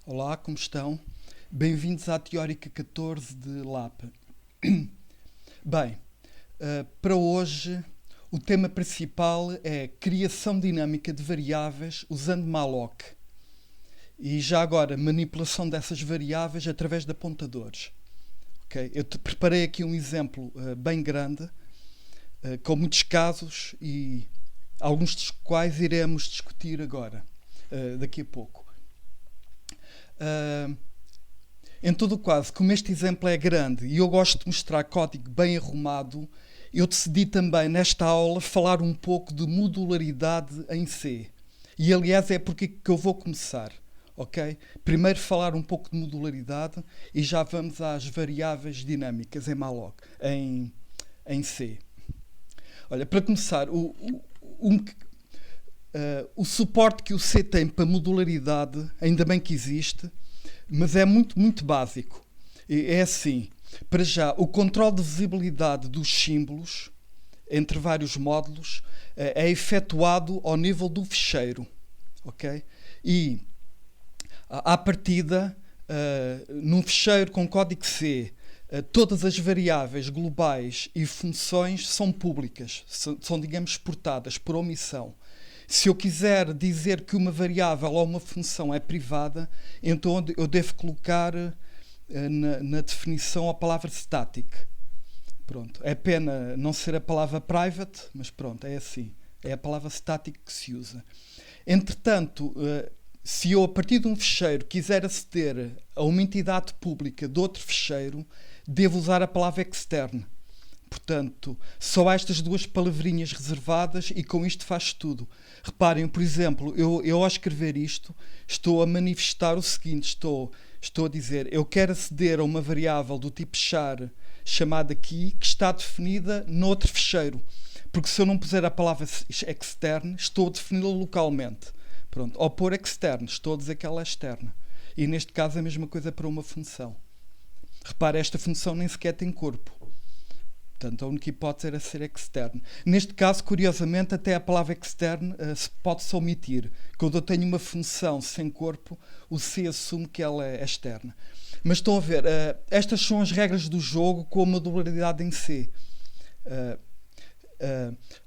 Olá, como estão? Bem-vindos à Teórica 14 de Lapa. Bem, para hoje o tema principal é criação dinâmica de variáveis usando malloc e já agora manipulação dessas variáveis através de apontadores. Okay? Eu preparei aqui um exemplo bem grande, com muitos casos e alguns dos quais iremos discutir agora, daqui a pouco. Em todo o caso, como este exemplo é grande e eu gosto de mostrar código bem arrumado, eu decidi também nesta aula falar um pouco de modularidade em C. E aliás é porque que eu vou começar, ok? Primeiro falar um pouco de modularidade e já vamos às variáveis dinâmicas em malloc, em C. Olha, para começar, o suporte que o C tem para modularidade, ainda bem que existe, mas é muito, muito básico. É assim, para já, o controle de visibilidade dos símbolos entre vários módulos é efetuado ao nível do ficheiro, ok? E, à partida, num ficheiro com código C, todas as variáveis globais e funções são públicas, são, digamos, exportadas por omissão. Se eu quiser dizer que uma variável ou uma função é privada, então eu devo colocar na definição a palavra static. Pronto. É pena não ser a palavra private, mas pronto, é assim. É a palavra static que se usa. Entretanto, se eu a partir de um ficheiro quiser aceder a uma entidade pública de outro ficheiro, devo usar a palavra extern. Portanto, só há estas duas palavrinhas reservadas e com isto faz tudo. Reparem, por exemplo, eu ao escrever isto estou a manifestar o seguinte, estou a dizer, eu quero aceder a uma variável do tipo char chamada key que está definida noutro ficheiro. Porque se eu não puser a palavra extern, estou a defini-la localmente. Pronto. Ao pôr extern, estou a dizer que ela é externa. E neste caso é a mesma coisa para uma função. Repare, esta função nem sequer tem corpo. Portanto, a única hipótese era ser externo. Neste caso, curiosamente, até a palavra externo pode-se omitir. Quando eu tenho uma função sem corpo, o C assume que ela é externa. Mas estão a ver, estas são as regras do jogo com a modularidade em C.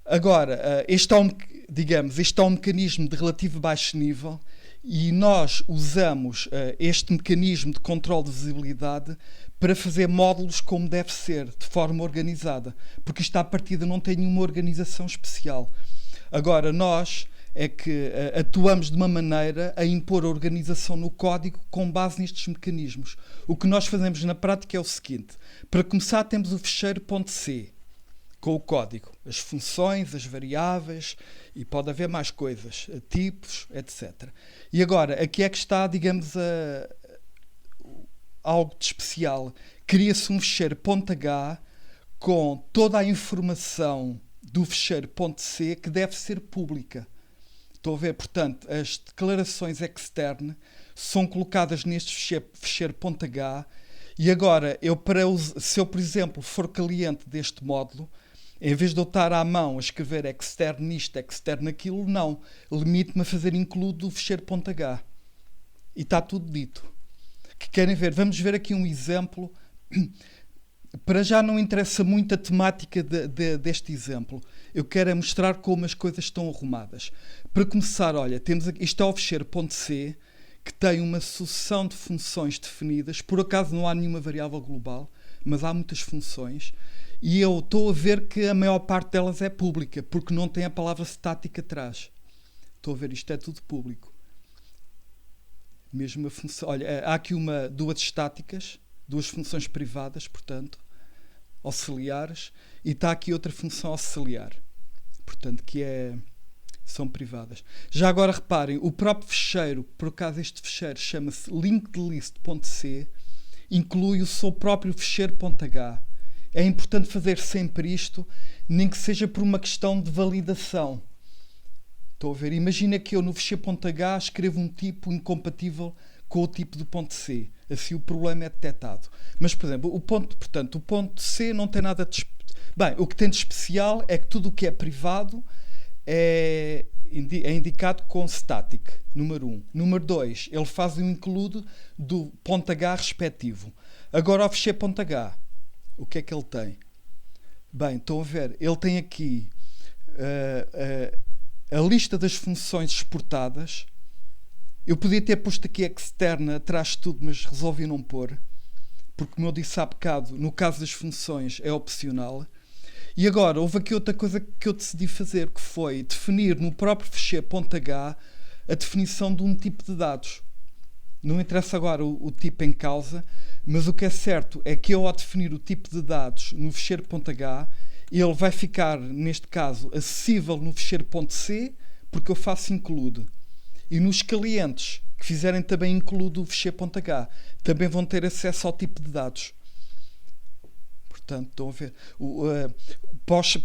Agora, este é um mecanismo de relativo baixo nível e nós usamos este mecanismo de controle de visibilidade para fazer módulos como deve ser, de forma organizada, porque isto à partida não tem nenhuma organização especial. Agora, nós é que atuamos de uma maneira a impor a organização no código com base nestes mecanismos. O que nós fazemos na prática é o seguinte: para começar temos o ficheiro .c, com o código, as funções, as variáveis, e pode haver mais coisas, tipos, etc. E agora, aqui é que está, digamos, algo de especial. Cria-se um ficheiro .h com toda a informação do ficheiro .c que deve ser pública. Estou a ver, portanto, as declarações extern são colocadas neste ficheiro .h e agora, se eu, por exemplo, for cliente deste módulo, em vez de eu estar à mão a escrever extern isto, extern aquilo, não. Limite-me a fazer include do ficheiro .h. E está tudo dito. Que querem ver? Vamos ver aqui um exemplo. Para já não interessa muito a temática deste exemplo. Eu quero é mostrar como as coisas estão arrumadas. Para começar, olha, temos aqui, isto é o ficheiro .c, que tem uma sucessão de funções definidas. Por acaso não há nenhuma variável global, mas há muitas funções. E eu estou a ver que a maior parte delas é pública, porque não tem a palavra static atrás. Estou a ver, isto é tudo público. Mesmo a função, olha, há aqui duas estáticas, duas funções privadas, portanto, auxiliares, e está aqui outra função auxiliar, portanto, são privadas. Já agora reparem, o próprio ficheiro, por acaso este ficheiro chama-se linkedlist.c, inclui o seu próprio ficheiro .h. É importante fazer sempre isto, nem que seja por uma questão de validação. Estou a ver, imagina que eu no ficheiro .h escrevo um tipo incompatível com o tipo do .c. Assim o problema é detectado. Mas, por exemplo, o ponto C não tem nada de... Bem, o que tem de especial é que tudo o que é privado é indicado com static, número 1. Número 2, ele faz um include do .h respectivo. Agora ao fecheiro .h, o que é que ele tem? Bem, estão a ver, ele tem aqui a lista das funções exportadas. Eu podia ter posto aqui externa atrás de tudo, mas resolvi não pôr, porque como eu disse há bocado, no caso das funções é opcional. E agora, houve aqui outra coisa que eu decidi fazer, que foi definir no próprio fecheiro .h a definição de um tipo de dados. Não interessa agora o tipo em causa, mas o que é certo é que eu, ao definir o tipo de dados no fecheiro .h, ele vai ficar, neste caso, acessível no fecheiro .c, porque eu faço include. E nos clientes que fizerem também include o fecheiro .h, também vão ter acesso ao tipo de dados. Portanto, estão a ver.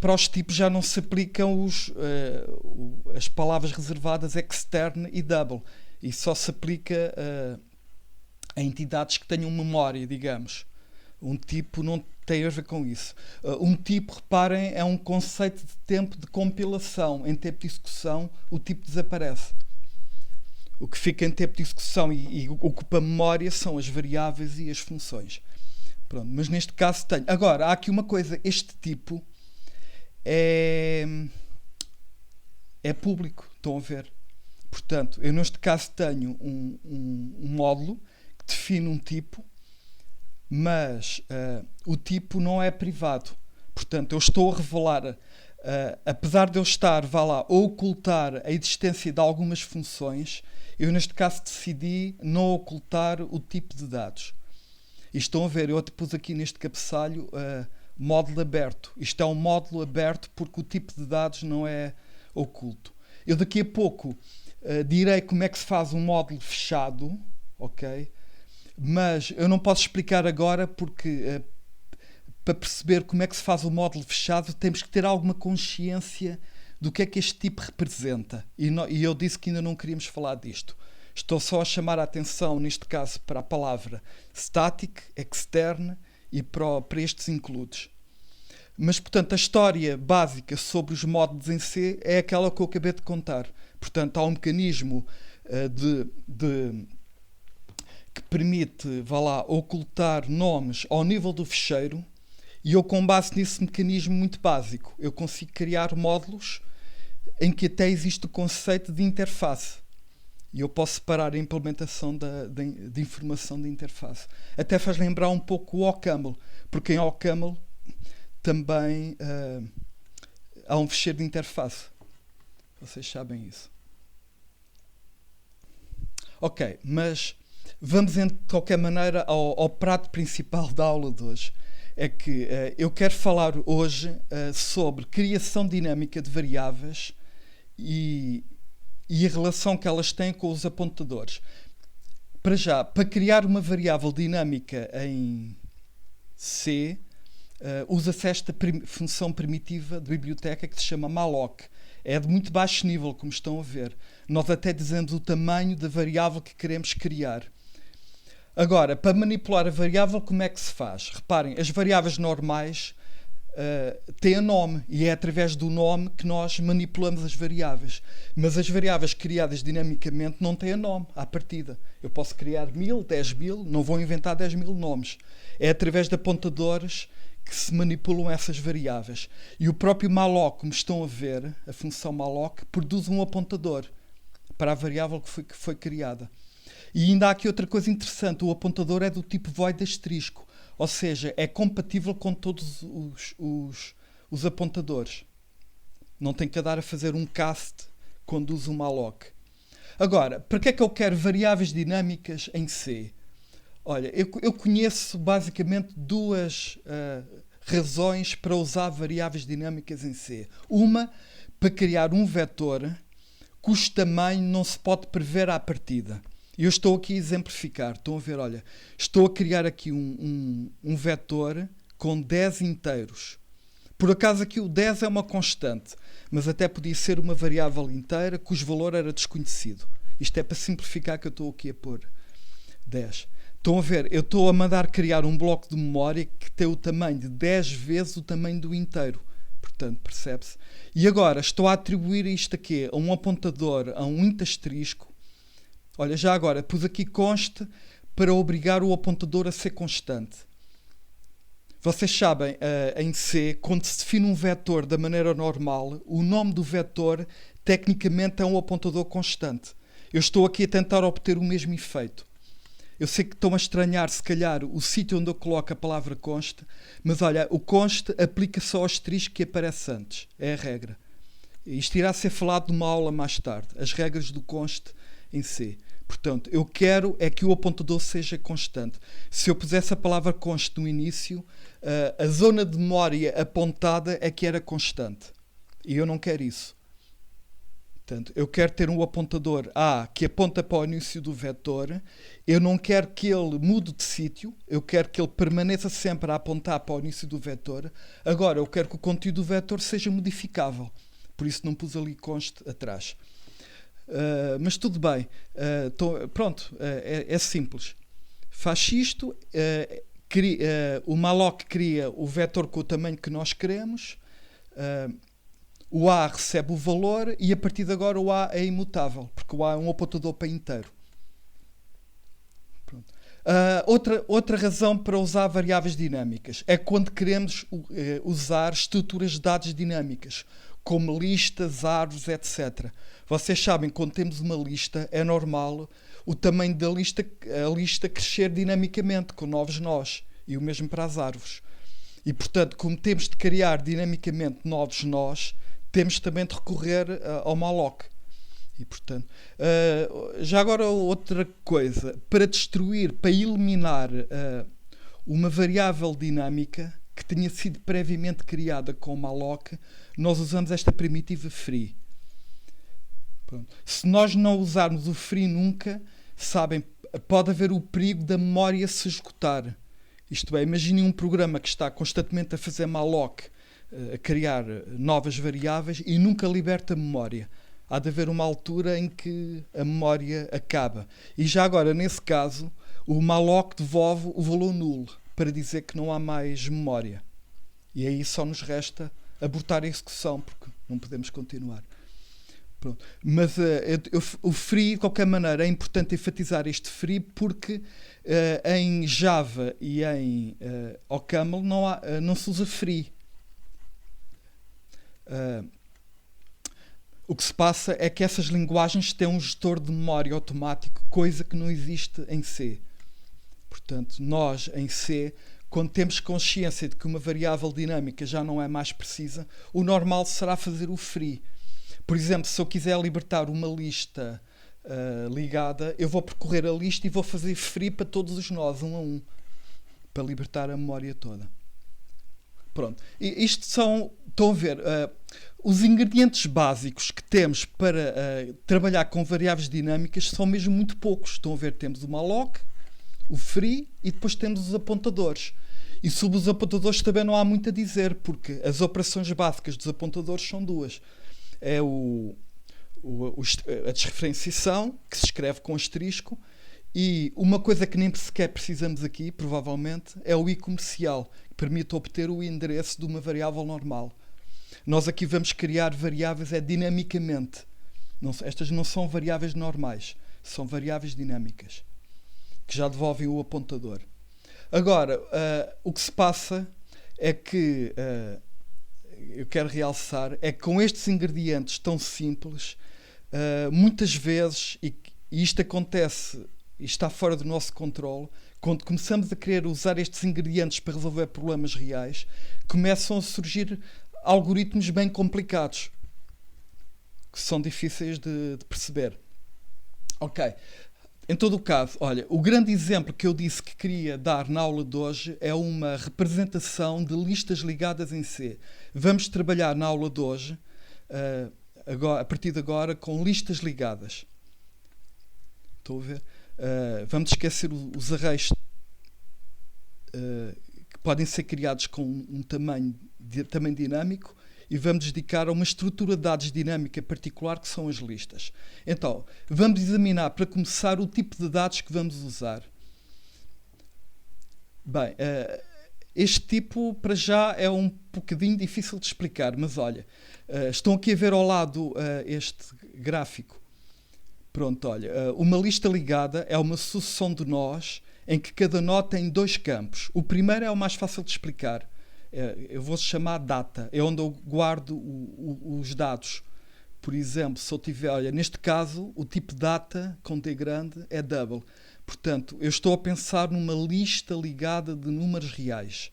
Para os tipos já não se aplicam as palavras reservadas extern e double. E só se aplica a entidades que tenham memória, digamos. Um tipo não tem a ver com isso. Um tipo, reparem, é um conceito de tempo de compilação. Em tempo de execução, o tipo desaparece. O que fica em tempo de execução e ocupa memória são as variáveis e as funções. Pronto, mas neste caso tenho. Agora, há aqui uma coisa. Este tipo é público. Estão a ver? Portanto, eu neste caso tenho um módulo que define um tipo, mas o tipo não é privado. Portanto, eu estou a revelar, apesar de eu estar, a ocultar a existência de algumas funções, eu neste caso decidi não ocultar o tipo de dados. E estão a ver, eu te pus aqui neste cabeçalho módulo aberto. Isto é um módulo aberto porque o tipo de dados não é oculto. Eu daqui a pouco direi como é que se faz um módulo fechado, ok? Mas eu não posso explicar agora porque para perceber como é que se faz o módulo fechado temos que ter alguma consciência do que é que este tipo representa. E eu disse que ainda não queríamos falar disto. Estou só a chamar a atenção, neste caso, para a palavra static, extern e para estes includes. Mas, portanto, a história básica sobre os módulos em C é aquela que eu acabei de contar. Portanto, há um mecanismo que permite, ocultar nomes ao nível do fecheiro e eu, com base nesse mecanismo muito básico, eu consigo criar módulos em que até existe o conceito de interface. E eu posso separar a implementação de informação de interface. Até faz lembrar um pouco o OCaml, porque em OCaml também há um fecheiro de interface. Vocês sabem isso. Ok, mas vamos de qualquer maneira ao prato principal da aula de hoje. É que eu quero falar hoje sobre criação dinâmica de variáveis e a relação que elas têm com os apontadores. Para já, para criar uma variável dinâmica em C, usa-se esta função primitiva de biblioteca que se chama malloc. É de muito baixo nível, como estão a ver. Nós até dizemos o tamanho da variável que queremos criar. Agora, para manipular a variável, como é que se faz? Reparem, as variáveis normais têm nome e é através do nome que nós manipulamos as variáveis. Mas as variáveis criadas dinamicamente não têm nome à partida. Eu posso criar 1000, 10.000, não vou inventar 10.000 nomes. É através de apontadores que se manipulam essas variáveis. E o próprio malloc, como estão a ver, a função malloc, produz um apontador para a variável que foi criada. E ainda há aqui outra coisa interessante, o apontador é do tipo void asterisco, ou seja, é compatível com todos os apontadores. Não tem que andar a fazer um cast quando usa o malloc. Agora, para que é que eu quero variáveis dinâmicas em C? Olha, eu conheço basicamente duas razões para usar variáveis dinâmicas em C. Uma, para criar um vetor cujo tamanho não se pode prever à partida. Eu estou aqui a exemplificar. Estão a ver, olha, estou a criar aqui um vetor com 10 inteiros. Por acaso aqui o 10 é uma constante, mas até podia ser uma variável inteira cujo valor era desconhecido. Isto é para simplificar que eu estou aqui a pôr 10. Estão a ver, eu estou a mandar criar um bloco de memória que tem o tamanho de 10 vezes o tamanho do inteiro. Portanto, percebe-se. E agora, estou a atribuir isto aqui a um apontador, a um int asterisco. Olha, já agora, pus aqui conste para obrigar o apontador a ser constante. Vocês sabem, em C, quando se define um vetor da maneira normal, o nome do vetor, tecnicamente, é um apontador constante. Eu estou aqui a tentar obter o mesmo efeito. Eu sei que estão a estranhar, se calhar, o sítio onde eu coloco a palavra conste, mas olha, o conste aplica-se ao asterisco que aparece antes. É a regra. Isto irá ser falado numa aula mais tarde. As regras do conste em C. Portanto, eu quero é que o apontador seja constante. Se eu pusesse a palavra conste no início, a zona de memória apontada é que era constante. E eu não quero isso. Portanto, eu quero ter um apontador A que aponta para o início do vetor. Eu não quero que ele mude de sítio. Eu quero que ele permaneça sempre a apontar para o início do vetor. Agora, eu quero que o conteúdo do vetor seja modificável. Por isso não pus ali conste atrás. Mas tudo bem. Pronto, é simples. Faz isto. O malloc cria o vetor com o tamanho que nós queremos. O A recebe o valor e a partir de agora o A é imutável, porque o A é um apontador para inteiro. Pronto. Outra razão para usar variáveis dinâmicas é quando queremos usar estruturas de dados dinâmicas, como listas, árvores, etc. Vocês sabem, quando temos uma lista, é normal o tamanho da lista, a lista crescer dinamicamente, com novos nós, e o mesmo para as árvores. E, portanto, como temos de criar dinamicamente novos nós, temos também de recorrer ao malloc. E, portanto, já agora outra coisa, para destruir, para eliminar uma variável dinâmica que tinha sido previamente criada com o malloc, nós usamos esta primitiva free. Pronto. Se nós não usarmos o free nunca, sabem, pode haver o perigo da memória se esgotar. Isto é, imaginem um programa que está constantemente a fazer malloc, a criar novas variáveis e nunca liberta a memória. Há de haver uma altura em que a memória acaba. E já agora, nesse caso, o malloc devolve o valor nulo para dizer que não há mais memória. E aí só nos resta abortar a execução, porque não podemos continuar. Pronto. Mas o free, de qualquer maneira, é importante enfatizar este free porque em Java e em OCaml não se usa free. O que se passa é que essas linguagens têm um gestor de memória automático, coisa que não existe em C. Portanto, nós em C, quando temos consciência de que uma variável dinâmica já não é mais precisa, o normal será fazer o free. Por exemplo, se eu quiser libertar uma lista ligada, eu vou percorrer a lista e vou fazer free para todos os nós, um a um, para libertar a memória toda. Pronto. E isto são, estão a ver, os ingredientes básicos que temos para trabalhar com variáveis dinâmicas são mesmo muito poucos. Estão a ver, temos o malloc, o free e depois temos os apontadores. E sobre os apontadores também não há muito a dizer, porque as operações básicas dos apontadores são duas. É a desreferenciação, que se escreve com asterisco, e uma coisa que nem sequer precisamos aqui, provavelmente, é o i-comercial, que permite obter o endereço de uma variável normal. Nós aqui vamos criar variáveis dinamicamente. Estas não são variáveis normais, são variáveis dinâmicas, que já devolvem o apontador. Agora, o que se passa é que, eu quero realçar, é que com estes ingredientes tão simples, muitas vezes, e isto acontece e está fora do nosso controle, quando começamos a querer usar estes ingredientes para resolver problemas reais, começam a surgir algoritmos bem complicados, que são difíceis de perceber. Ok. Em todo o caso, olha, o grande exemplo que eu disse que queria dar na aula de hoje é uma representação de listas ligadas em C. Vamos trabalhar na aula de hoje, a partir de agora, com listas ligadas. Estou a ver? Vamos esquecer os arrays que podem ser criados com um tamanho dinâmico e vamos dedicar a uma estrutura de dados dinâmica particular que são as listas. Então, vamos examinar, para começar, o tipo de dados que vamos usar. Bem, este tipo, para já, é um bocadinho difícil de explicar, mas olha, estão aqui a ver ao lado este gráfico. Pronto, olha, uma lista ligada é uma sucessão de nós em que cada nó tem 2 campos. O primeiro é o mais fácil de explicar. Eu vou chamar data, é onde eu guardo os dados. Por exemplo, se eu tiver, olha, neste caso, o tipo data com D grande é double. Portanto, eu estou a pensar numa lista ligada de números reais.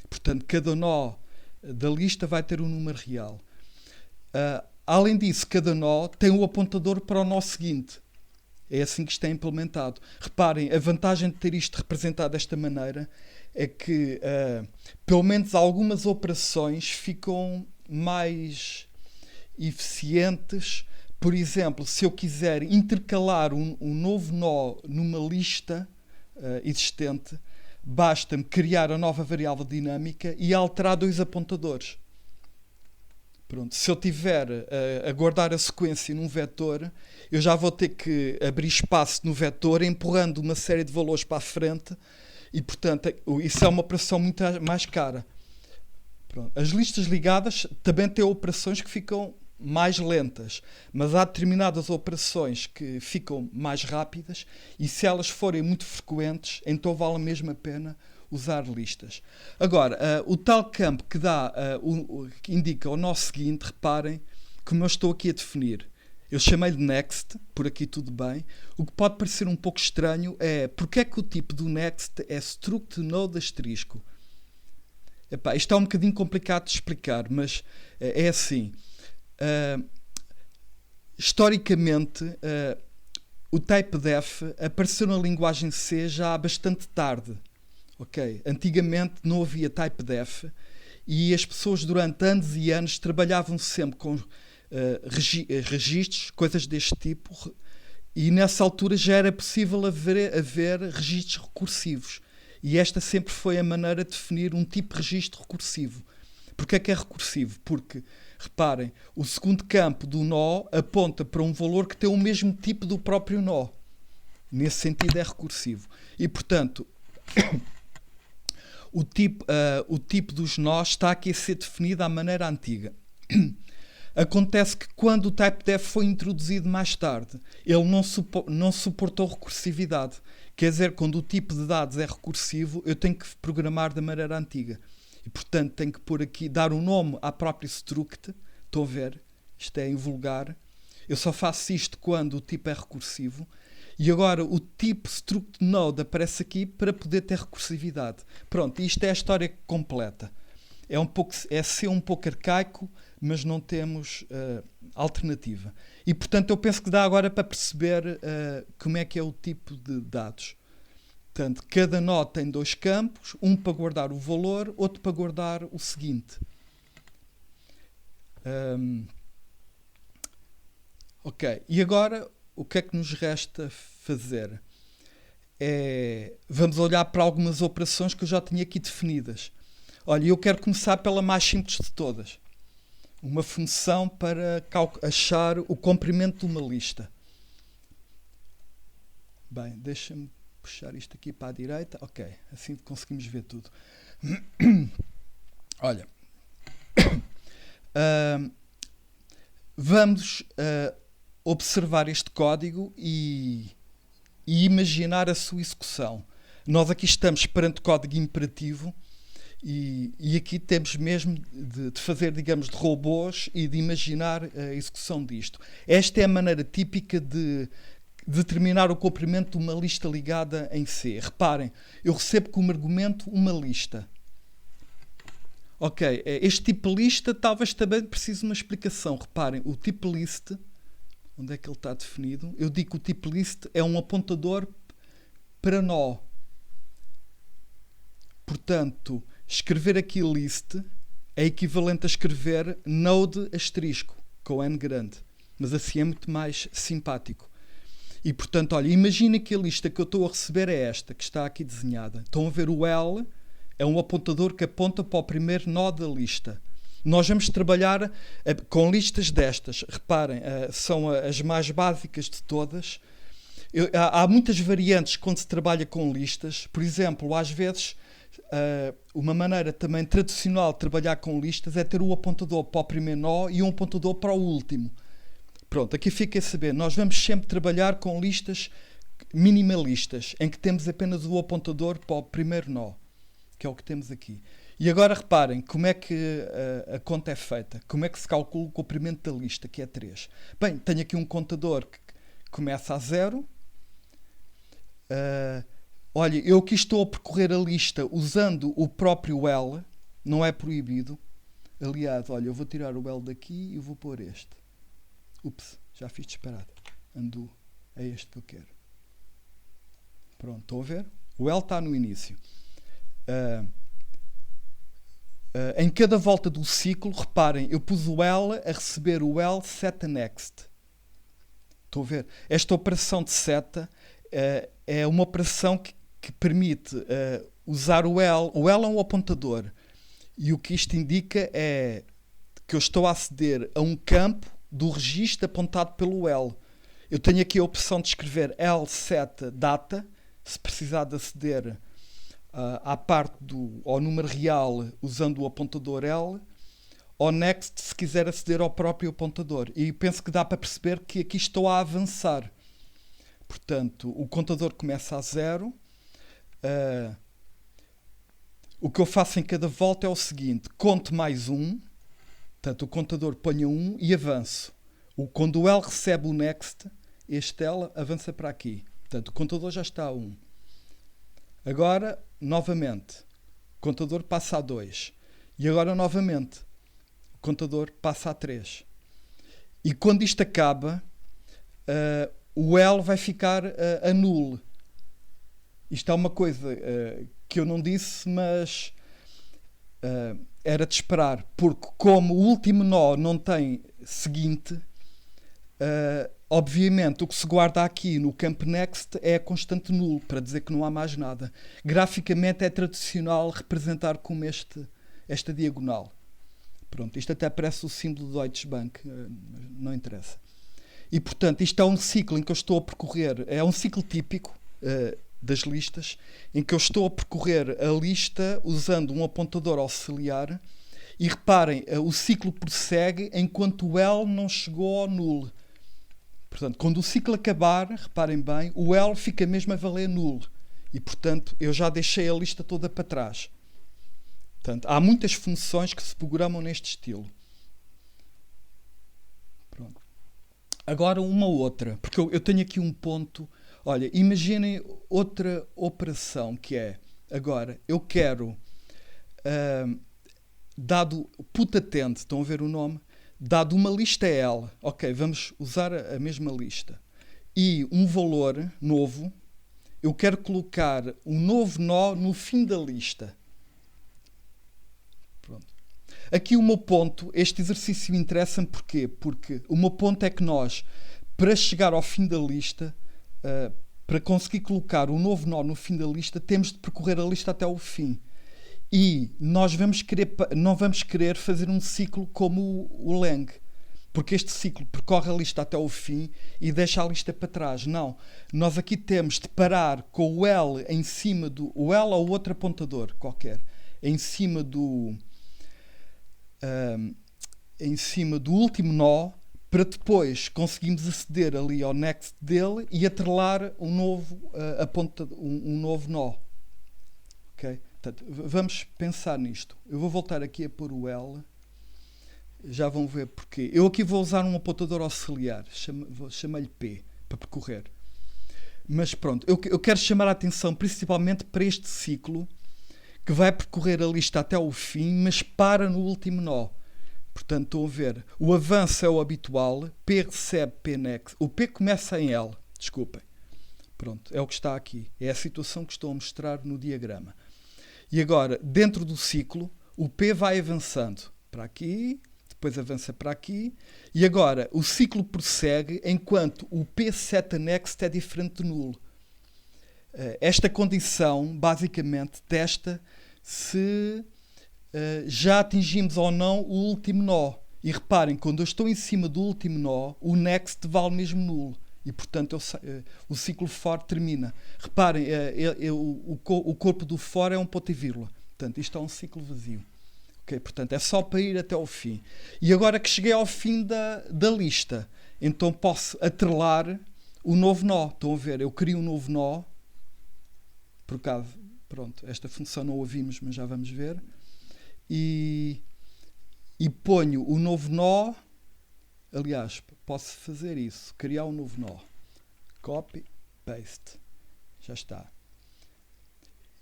Portanto, cada nó da lista vai ter um número real. Além disso, cada nó tem o apontador para o nó seguinte. É assim que isto é implementado. Reparem, a vantagem de ter isto representado desta maneira é que, pelo menos, algumas operações ficam mais eficientes. Por exemplo, se eu quiser intercalar um novo nó numa lista existente, basta-me criar a nova variável dinâmica e alterar 2 apontadores. Pronto, se eu tiver a guardar a sequência num vetor, eu já vou ter que abrir espaço no vetor, empurrando uma série de valores para a frente, e, portanto, isso é uma operação muito mais cara. Pronto. As listas ligadas também têm operações que ficam mais lentas, mas há determinadas operações que ficam mais rápidas, e se elas forem muito frequentes, então vale mesmo a pena usar listas. Agora, o tal campo que dá, que indica o nó seguinte, reparem como eu estou aqui a definir. Eu chamei-lhe next, por aqui tudo bem. O que pode parecer um pouco estranho é porque é que o tipo do next é struct node asterisco. Epá, isto é um bocadinho complicado de explicar, mas é assim. Historicamente, o typedef apareceu na linguagem C já há bastante tarde. Okay. Antigamente não havia typedef e as pessoas durante anos e anos trabalhavam sempre com registros, coisas deste tipo, e nessa altura já era possível haver registros recursivos, e esta sempre foi a maneira de definir um tipo de registro recursivo. Porquê é que é recursivo? Porque, reparem, o segundo campo do nó aponta para um valor que tem o mesmo tipo do próprio nó. Nesse sentido é recursivo. E, portanto, o tipo dos nós está aqui a ser definido à maneira antiga. Acontece que quando o typedef foi introduzido mais tarde, ele não suportou recursividade. Quer dizer, quando o tipo de dados é recursivo, eu tenho que programar da maneira antiga. E, portanto, tenho que pôr aqui, dar um nome à própria struct. Estão a ver? Isto é em vulgar. Eu só faço isto quando o tipo é recursivo. E agora o tipo struct node aparece aqui para poder ter recursividade. Pronto, isto é a história completa. É ser um pouco arcaico, mas não temos alternativa. E, portanto, eu penso que dá agora para perceber como é que é o tipo de dados. Portanto, cada nó tem 2 campos, um para guardar o valor, outro para guardar o seguinte. Ok, e agora o que é que nos resta fazer? Vamos olhar para algumas operações que eu já tinha aqui definidas. Olha, eu quero começar pela mais simples de todas. Uma função para achar o comprimento de uma lista. Bem, deixa-me puxar isto aqui para a direita. Ok, assim conseguimos ver tudo. Olha, vamos observar este código e imaginar a sua execução. Nós aqui estamos perante código imperativo e aqui temos mesmo de fazer, digamos, de robôs e de imaginar a execução disto. Esta é a maneira típica de determinar o comprimento de uma lista ligada em C. Reparem, eu recebo como argumento uma lista. Ok, este tipo de lista talvez também precise de uma explicação. Reparem, o tipo list, onde é que ele está definido? Eu digo que o tipo list é um apontador para nó. Portanto, escrever aqui list é equivalente a escrever node asterisco, com N grande. Mas assim é muito mais simpático. E, portanto, olha, imagina que a lista que eu estou a receber é esta, que está aqui desenhada. Estão a ver o L? É um apontador que aponta para o primeiro nó da lista. Nós vamos trabalhar com listas destas. Reparem, são as mais básicas de todas. Há muitas variantes quando se trabalha com listas. Por exemplo, às vezes Uma maneira também tradicional de trabalhar com listas é ter o apontador para o primeiro nó e um apontador para o último. Pronto, aqui fica a saber. Nós vamos sempre trabalhar com listas minimalistas, em que temos apenas o apontador para o primeiro nó, que é o que temos aqui. E agora reparem como é que a conta é feita, como é que se calcula o comprimento da lista, que é 3. Bem, tenho aqui um contador que começa a 0. Olha, eu aqui estou a percorrer a lista usando o próprio L, não é proibido. Aliás, olha, eu vou tirar o L daqui e vou pôr este. Ups, já fiz disparado. Undo, é este que eu quero. Pronto, estão a ver? O L está no início. Em cada volta do ciclo, reparem, eu pus o L a receber o L seta next. Estão a ver? Esta operação de seta é uma operação que permite usar o L. O L é um apontador. E o que isto indica é que eu estou a aceder a um campo do registro apontado pelo L. Eu tenho aqui a opção de escrever L seta data, se precisar de aceder à parte ao número real usando o apontador L, ou next se quiser aceder ao próprio apontador. E penso que dá para perceber que aqui estou a avançar. Portanto, o contador começa a 0. O que eu faço em cada volta é o seguinte: conto mais 1. Portanto, o contador ponha 1 e avanço. Quando o L recebe o next, este L avança para aqui. Portanto, o contador já está a 1. Agora, novamente, o contador passa a 2. E agora, novamente, o contador passa a 3. E quando isto acaba, o L vai ficar a null. Isto é uma coisa que eu não disse, mas era de esperar, porque como o último nó não tem seguinte, obviamente o que se guarda aqui no campo next é a constante null, para dizer que não há mais nada. Graficamente é tradicional representar como esta diagonal. Pronto, isto até parece o símbolo do Deutsche Bank, não interessa. E portanto isto é um ciclo em que eu estou a percorrer, é um ciclo típico das listas, em que eu estou a percorrer a lista usando um apontador auxiliar. E reparem, o ciclo prossegue enquanto o L não chegou ao null. Portanto, quando o ciclo acabar, reparem bem, o L fica mesmo a valer null. E, portanto, eu já deixei a lista toda para trás. Portanto, há muitas funções que se programam neste estilo. Pronto. Agora uma outra, porque eu tenho aqui um ponto. Olha, imaginem outra operação que é, agora, eu quero, dado put attend, estão a ver o nome? Dado uma lista L, ok, vamos usar a mesma lista, e um valor novo, eu quero colocar um novo nó no fim da lista. Pronto. Aqui o meu ponto, este exercício interessa-me porquê? Porque o meu ponto é que nós, para chegar ao fim da lista, para conseguir colocar um novo nó no fim da lista, temos de percorrer a lista até o fim. E nós não vamos querer fazer um ciclo como o Lang, porque este ciclo percorre a lista até o fim e deixa a lista para trás. Não. Nós aqui temos de parar com o L em cima do... O L ou outro apontador qualquer, em cima do último nó, para depois conseguirmos aceder ali ao next dele e atrelar um novo nó. Ok? Portanto, vamos pensar nisto. Eu vou voltar aqui a pôr o L. Já vão ver porquê. Eu aqui vou usar um apontador auxiliar. Chamei-lhe P, para percorrer. Mas pronto, eu quero chamar a atenção principalmente para este ciclo que vai percorrer a lista até o fim, mas para no último nó. Portanto, estão a ver. O avanço é o habitual. P recebe P next. O P começa em L. Desculpem. Pronto, é o que está aqui. É a situação que estou a mostrar no diagrama. E agora, dentro do ciclo, o P vai avançando para aqui, depois avança para aqui, e agora o ciclo prossegue enquanto o P seta next é diferente de nulo. Esta condição, basicamente, testa se já atingimos ou não o último nó. E reparem, quando eu estou em cima do último nó, o next vale mesmo nulo. E, portanto, o ciclo for termina. Reparem, o corpo do for é um ponto e vírgula. Portanto, isto é um ciclo vazio. Okay? Portanto, é só para ir até ao fim. E agora que cheguei ao fim da lista, então posso atrelar o novo nó. Estão a ver? Eu crio um novo nó. Por acaso, pronto, esta função não a vimos, mas já vamos ver. E ponho o novo nó. Aliás, posso fazer isso. Criar um novo nó. Copy, paste. Já está.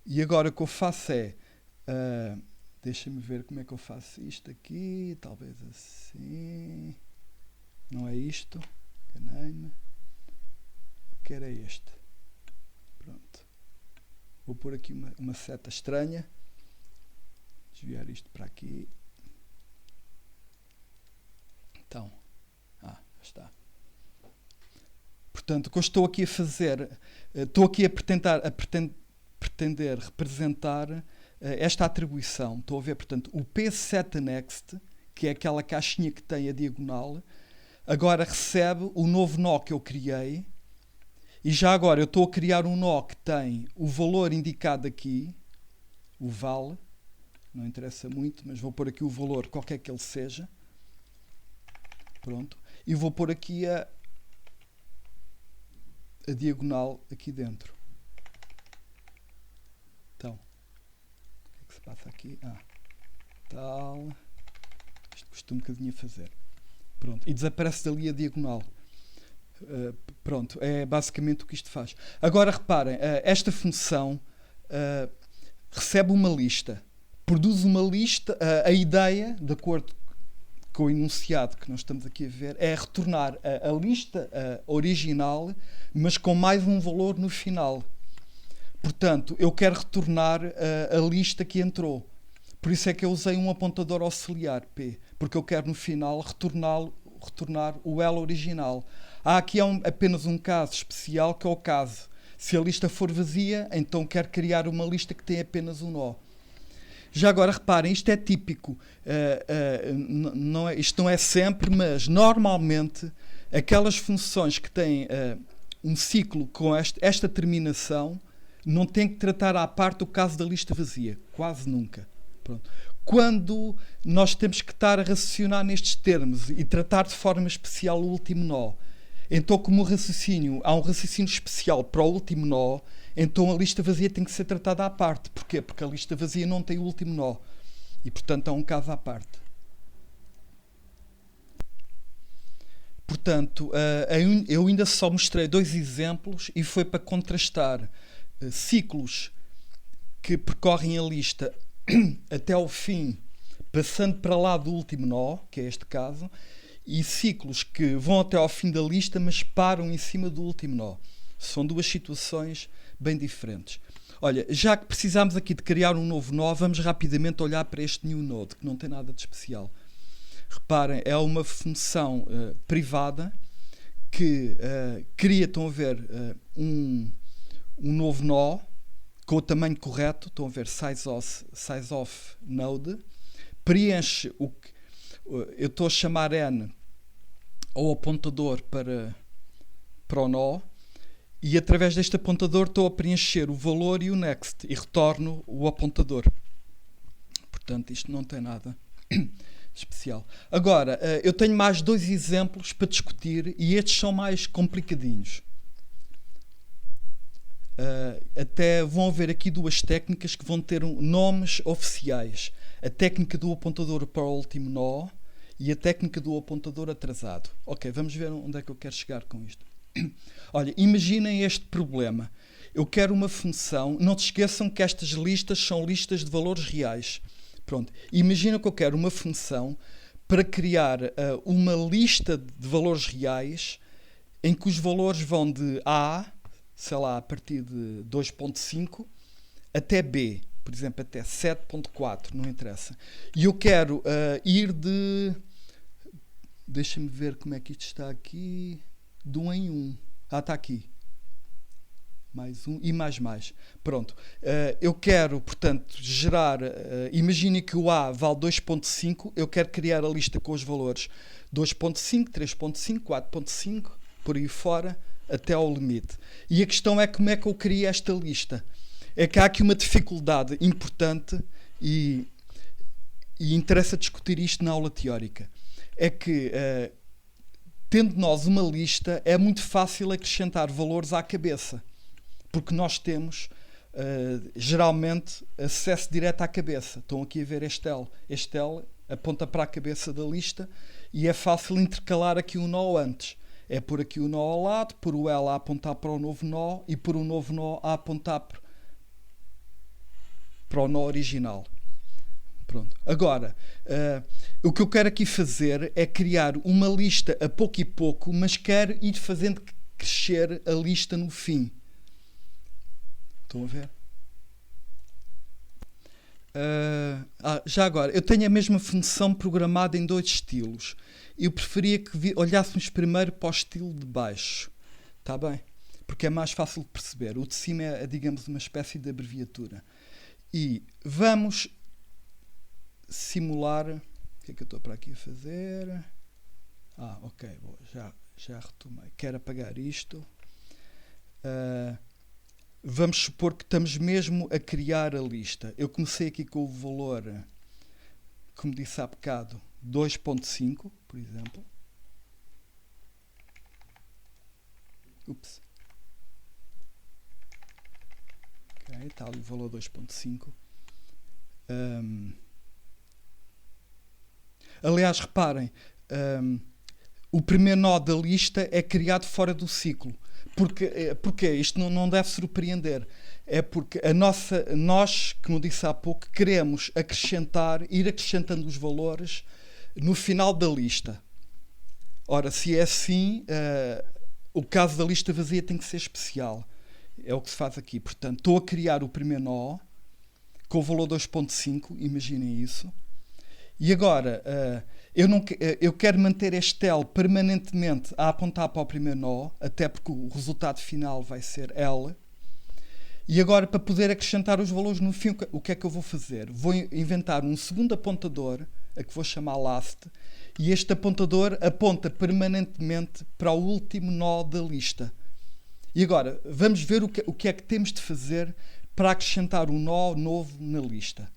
E agora o que eu faço é... deixa-me ver como é que eu faço isto aqui. Talvez assim. Não é isto. Enganei-me. O que era este? Pronto. Vou pôr aqui uma seta estranha. Desviar isto para aqui. Então. Já está. Portanto, o que eu estou aqui a fazer... Estou aqui a pretender representar esta atribuição. Estou a ver, portanto, o pSetNext, que é aquela caixinha que tem a diagonal, agora recebe o novo nó que eu criei. E já agora eu estou a criar um nó que tem o valor indicado aqui, o val, não interessa muito, mas vou pôr aqui o valor, qualquer que ele seja. Pronto. E vou pôr aqui a diagonal aqui dentro. Então, o que é que se passa aqui? Tal. Isto custa um bocadinho a fazer. Pronto. E desaparece dali a diagonal. Pronto. É basicamente o que isto faz. Agora reparem, esta função recebe uma lista. Produz uma lista. A ideia, de acordo com o enunciado que nós estamos aqui a ver, é retornar a lista original, mas com mais um valor no final. Portanto, eu quero retornar a lista que entrou. Por isso é que eu usei um apontador auxiliar, P, porque eu quero no final retornar o L original. Há aqui apenas um caso especial, que é o caso. Se a lista for vazia, então quero criar uma lista que tem apenas um nó. Já agora, reparem, isto é típico. Isto não é sempre, mas normalmente aquelas funções que têm um ciclo com esta terminação não têm que tratar à parte o caso da lista vazia. Quase nunca. Pronto. Quando nós temos que estar a raciocinar nestes termos e tratar de forma especial o último nó, então como há um raciocínio especial para o último nó, então a lista vazia tem que ser tratada à parte. Porquê? Porque a lista vazia não tem o último nó. E, portanto, é um caso à parte. Portanto, eu ainda só mostrei 2 exemplos e foi para contrastar ciclos que percorrem a lista até ao fim, passando para lá do último nó, que é este caso, e ciclos que vão até ao fim da lista, mas param em cima do último nó. São 2 situações bem diferentes. Olha, já que precisamos aqui de criar um novo nó, vamos rapidamente olhar para este new node, que não tem nada de especial. Reparem, é uma função privada que cria, estão a ver, um novo nó com o tamanho correto, estão a ver, size of node, preenche o que eu estou a chamar n ao apontador para o nó, e através deste apontador estou a preencher o valor e o next e retorno o apontador. Portanto, isto não tem nada especial. Agora, eu tenho mais 2 exemplos para discutir e estes são mais complicadinhos. Até vão haver aqui 2 técnicas que vão ter nomes oficiais. A técnica do apontador para o último nó e a técnica do apontador atrasado. Ok, vamos ver onde é que eu quero chegar com isto. Olha, imaginem este problema. Eu quero uma função, não se esqueçam que estas listas são listas de valores reais. Pronto, imagina que eu quero uma função para criar uma lista de valores reais em que os valores vão de A, sei lá, a partir de 2.5 até B, por exemplo, até 7.4, não interessa. E eu quero ir de... Deixa-me ver como é que isto está aqui... de 1 em 1. Está aqui. Mais 1 e mais. Pronto. Eu quero, portanto, gerar... imagine que o A vale 2.5. Eu quero criar a lista com os valores 2.5, 3.5, 4.5 por aí fora, até ao limite. E a questão é como é que eu criei esta lista. É que há aqui uma dificuldade importante e interessa discutir isto na aula teórica. É que, tendo nós uma lista, é muito fácil acrescentar valores à cabeça. Porque nós temos, geralmente, acesso direto à cabeça. Estão aqui a ver este L. Este L aponta para a cabeça da lista e é fácil intercalar aqui um nó antes. É pôr aqui o nó ao lado, pôr o L a apontar para o novo nó e pôr o novo nó a apontar para o nó original. Pronto. Agora, o que eu quero aqui fazer é criar uma lista a pouco e pouco, mas quero ir fazendo crescer a lista no fim. Estão a ver? Já agora, eu tenho a mesma função programada em 2 estilos. Eu preferia que olhássemos primeiro para o estilo de baixo. Está bem? Porque é mais fácil de perceber. O de cima é, digamos, uma espécie de abreviatura. E vamos simular. O que é que eu estou para aqui a fazer? Ok. Boa, já retomei. Quero apagar isto. Vamos supor que estamos mesmo a criar a lista. Eu comecei aqui com o valor, como disse há bocado, 2.5, por exemplo. Ups. Ok, está ali o valor 2.5. Aliás, reparem, o primeiro nó da lista é criado fora do ciclo. Porque isto não deve surpreender. É porque nós, como disse há pouco, queremos ir acrescentando os valores no final da lista. Ora, se é assim, o caso da lista vazia tem que ser especial. É o que se faz aqui. Portanto, estou a criar o primeiro nó com o valor 2.5, imaginem isso. E agora, eu quero manter este L permanentemente a apontar para o primeiro nó, até porque o resultado final vai ser L. E agora, para poder acrescentar os valores no fim, o que é que eu vou fazer? Vou inventar um segundo apontador, a que vou chamar last, e este apontador aponta permanentemente para o último nó da lista. E agora, vamos ver o que é que temos de fazer para acrescentar um nó novo na lista.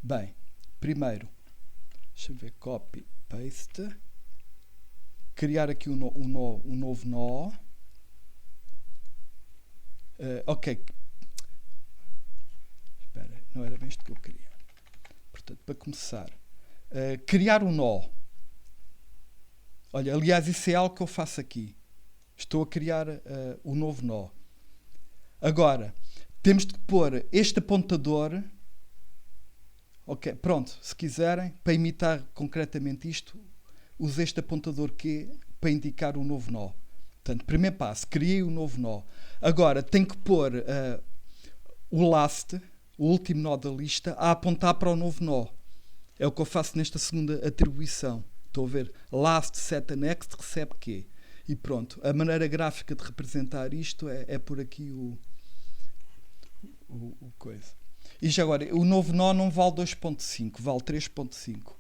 Bem, primeiro, deixa eu ver, copy, paste, criar aqui um novo nó. Ok, espera, não era bem isto que eu queria. Portanto, para começar, criar um nó. Olha, aliás, isso é algo que eu faço aqui. Estou a criar o novo nó. Agora, temos de pôr este apontador. Ok, pronto, se quiserem, para imitar concretamente isto, use este apontador Q para indicar o novo nó. Portanto, primeiro passo, criei o novo nó. Agora, tenho que pôr o last, o último nó da lista, a apontar para o novo nó. É o que eu faço nesta segunda atribuição. Estão a ver? Last set next recebe Q. E pronto, a maneira gráfica de representar isto é por aqui o coisa. E já agora, o novo nó não vale 2.5, vale 3.5.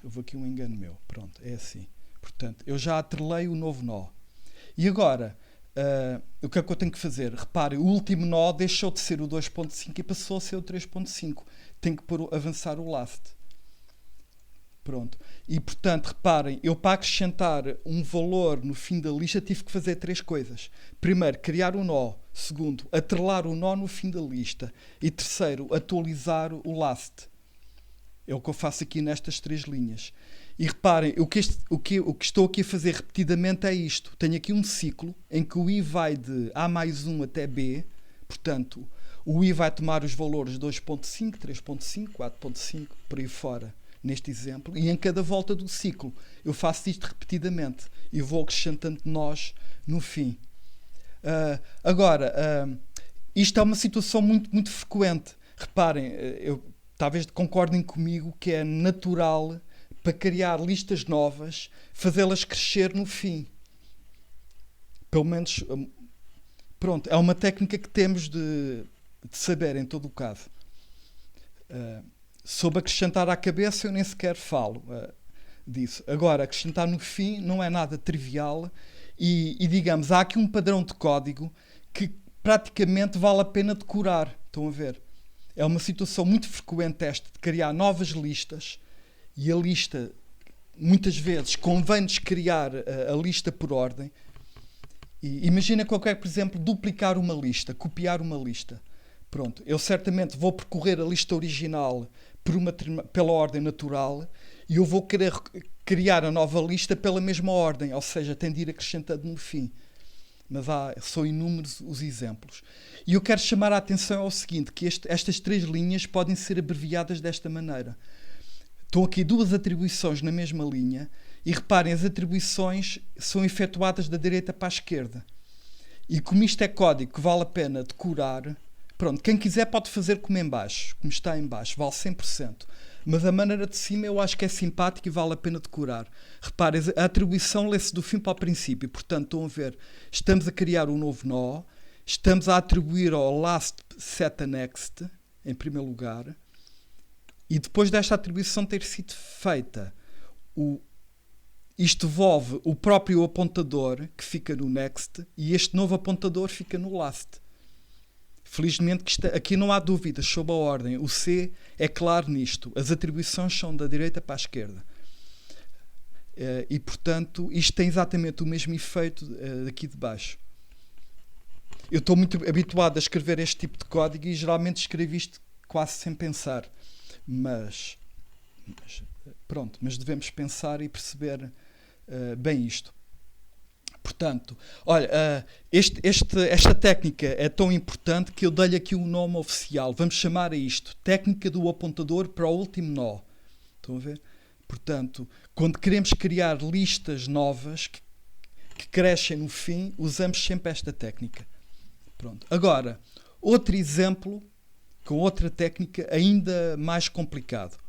Houve aqui um engano meu. Pronto, é assim. Portanto, eu já atrelei o novo nó. E agora, o que é que eu tenho que fazer? Reparem, o último nó deixou de ser o 2.5 e passou a ser o 3.5. Tenho que avançar o last. Pronto. E, portanto, reparem, eu para acrescentar um valor no fim da lista tive que fazer 3 coisas. Primeiro, criar um nó. Segundo, atrelar o nó no fim da lista. E terceiro, atualizar o last. É o que eu faço aqui nestas 3 linhas. E reparem, o que estou aqui a fazer repetidamente é isto. Tenho aqui um ciclo em que o i vai de A mais 1 até B. Portanto, o i vai tomar os valores 2.5, 3.5, 4.5, por aí fora. Neste exemplo, e em cada volta do ciclo eu faço isto repetidamente e vou acrescentando nós no fim. Agora, isto é uma situação muito, muito frequente. Reparem, talvez concordem comigo que é natural para criar listas novas, fazê-las crescer no fim. Pelo menos, pronto, é uma técnica que temos de saber em todo o caso. Sobre acrescentar à cabeça eu nem sequer falo. disso. Agora, acrescentar no fim não é nada trivial e digamos, há aqui um padrão de código que praticamente vale a pena decorar. Estão a ver? É uma situação muito frequente esta de criar novas listas e a lista, muitas vezes, convém-nos criar a lista por ordem. E imagina que eu quero, por exemplo, duplicar uma lista, copiar uma lista. Pronto, eu certamente vou percorrer a lista original pela ordem natural e eu vou querer criar a nova lista pela mesma ordem, ou seja, tem de ir acrescentando no fim. Mas são inúmeros os exemplos. E eu quero chamar a atenção ao seguinte, que estas 3 linhas podem ser abreviadas desta maneira. Estão aqui 2 atribuições na mesma linha e reparem, as atribuições são efetuadas da direita para a esquerda. E como isto é código que vale a pena decorar, pronto, quem quiser pode fazer como em baixo, como está em baixo, vale 100%. Mas a maneira de cima eu acho que é simpática e vale a pena decorar. Reparem, a atribuição lê-se do fim para o princípio. Portanto, estão a ver, estamos a criar um novo nó, estamos a atribuir ao last set next, em primeiro lugar, e depois desta atribuição ter sido feita, isto devolve o próprio apontador, que fica no next, e este novo apontador fica no last. Felizmente que aqui não há dúvidas sobre a ordem. O C é claro nisto. As atribuições são da direita para a esquerda. E, portanto, isto tem exatamente o mesmo efeito aqui de baixo. Eu estou muito habituado a escrever este tipo de código e geralmente escrevo isto quase sem pensar. Mas devemos pensar e perceber bem isto. Portanto, olha, esta técnica é tão importante que eu dei-lhe aqui um nome oficial. Vamos chamar a isto técnica do apontador para o último nó. Estão a ver? Portanto, quando queremos criar listas novas que crescem no fim, usamos sempre esta técnica. Pronto. Agora, outro exemplo com outra técnica ainda mais complicado.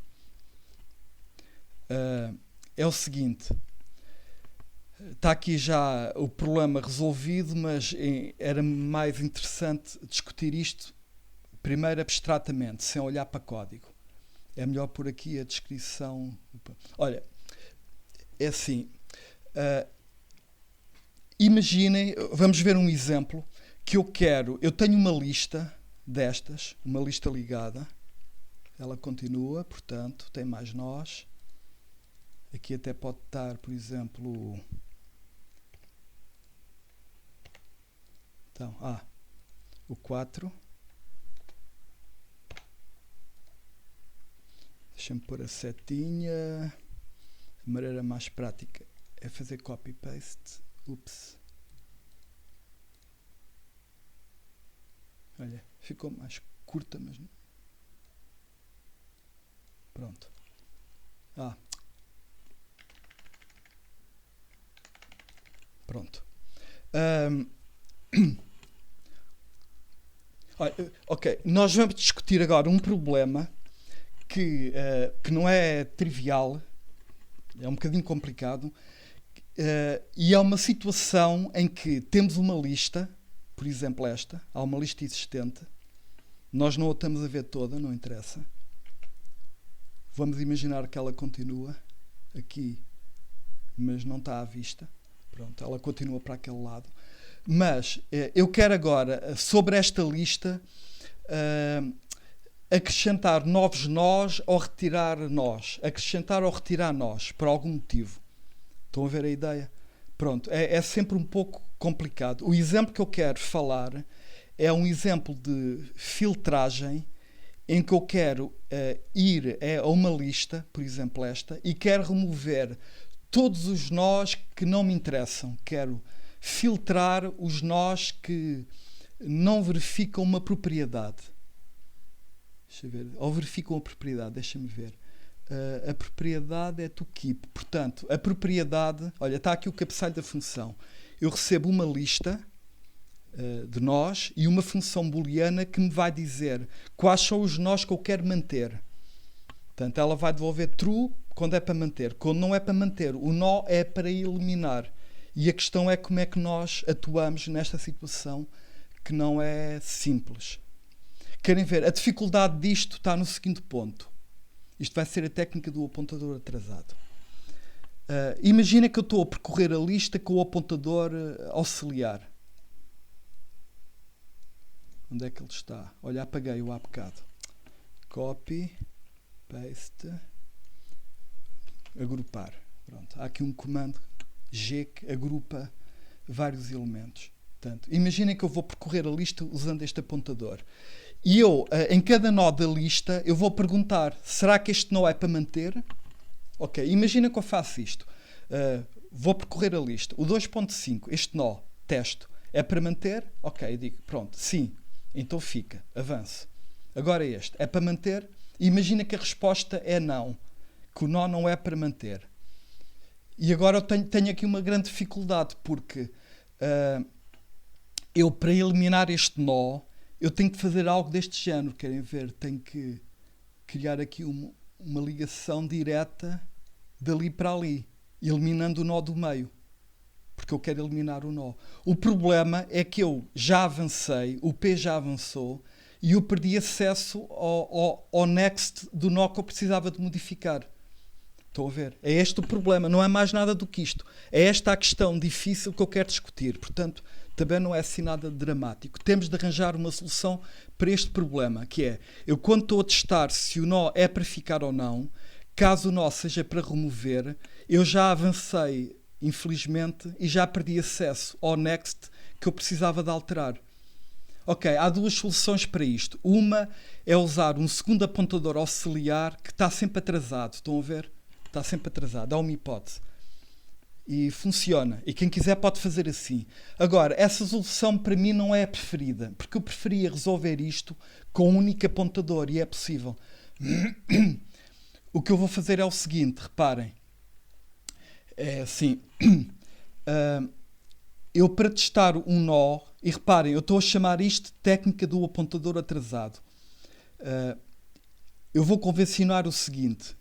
É o seguinte. Está aqui já o problema resolvido, mas era mais interessante discutir isto primeiro abstratamente, sem olhar para código. É melhor por aqui a descrição. Olha, é assim. Imaginem, vamos ver um exemplo que eu tenho uma lista destas, uma lista ligada. Ela continua, portanto, tem mais nós. Aqui até pode estar, por exemplo... Então, o 4. Deixa-me pôr a setinha. A maneira mais prática é fazer copy-paste. Ups. Olha, ficou mais curta, mas... Pronto. Pronto. Ok, nós vamos discutir agora um problema que não é trivial, é um bocadinho complicado, e é uma situação em que temos uma lista, por exemplo há uma lista existente, nós não a estamos a ver toda, não interessa. Vamos imaginar que ela continua aqui, mas não está à vista. Pronto, ela continua para aquele lado. Mas eu quero agora, sobre esta lista, acrescentar novos nós ou retirar nós. Acrescentar ou retirar nós, por algum motivo. Estão a ver a ideia? Pronto, é sempre um pouco complicado. O exemplo que eu quero falar é um exemplo de filtragem em que eu quero ir a uma lista, por exemplo esta, e quero remover todos os nós que não me interessam. Quero filtrar os nós que não verificam uma propriedade. Deixa eu ver. Ou verificam a propriedade, deixa-me ver. A propriedade é to keep. Portanto, a propriedade... Olha, está aqui o cabeçalho da função. Eu recebo uma lista de nós e uma função booleana que me vai dizer quais são os nós que eu quero manter. Portanto, ela vai devolver true quando é para manter. Quando não é para manter, o nó é para eliminar. E a questão é como é que nós atuamos nesta situação que não é simples. Querem ver? A dificuldade disto está no seguinte ponto. Isto vai ser a técnica do apontador atrasado. Imagina que eu estou a percorrer a lista com o apontador auxiliar. Onde é que ele está? Olha, apaguei-o há bocado. Copy, paste, agrupar. Pronto, há aqui um comando G que agrupa vários elementos. Portanto, imaginem que eu vou percorrer a lista usando este apontador. E eu, em cada nó da lista, eu vou perguntar, será que este nó é para manter? Ok, imagina que eu faço isto. Vou percorrer a lista. O 2.5, este nó, testo, é para manter? Ok, eu digo, pronto, sim. Então fica, avanço. Agora este, é para manter? Imagina que a resposta é não, que o nó não é para manter. E agora eu tenho aqui uma grande dificuldade, porque eu, para eliminar este nó, eu tenho que fazer algo deste género. Querem ver? Tenho que criar aqui uma ligação direta dali para ali, eliminando o nó do meio, porque eu quero eliminar o nó. O problema é que eu já avancei, o P já avançou, e eu perdi acesso ao next do nó que eu precisava de modificar. Estão a ver? É este o problema, não é mais nada do que isto. É esta a questão difícil que eu quero discutir. Portanto, também não é assim nada dramático. Temos de arranjar uma solução para este problema, que é, eu quando estou a testar se o nó é para ficar ou não, caso o nó seja para remover, eu já avancei, infelizmente, e já perdi acesso ao next que eu precisava de alterar. Ok, há duas soluções para isto. Uma é usar um segundo apontador auxiliar que está sempre atrasado. Estão a ver? Está sempre atrasado. Há uma hipótese. E funciona. E quem quiser pode fazer assim. Agora, essa solução para mim não é a preferida, porque eu preferia resolver isto com um único apontador, e é possível. O que eu vou fazer é o seguinte, reparem. É assim. Eu, para testar um nó, e reparem, eu estou a chamar isto de técnica do apontador atrasado. Eu vou convencionar o seguinte.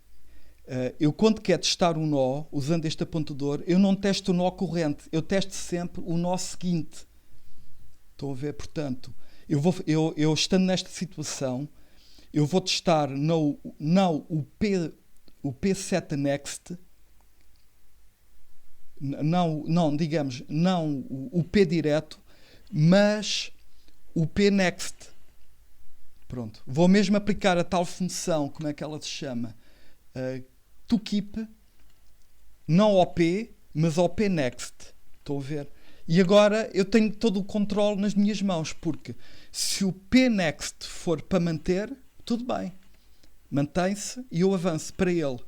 Eu, quando quero testar um nó, usando este apontador, eu não testo o nó corrente, eu testo sempre o nó seguinte. Estão a ver? Portanto, eu estando nesta situação, eu vou testar não o P7 Next, não o P direto, mas o P Next. Pronto. Vou mesmo aplicar a tal função, como é que ela se chama? To keep, não ao P, mas ao P Next. Estão a ver? E agora eu tenho todo o controle nas minhas mãos, porque se o P Next for para manter, tudo bem. Mantém-se e eu avanço para ele.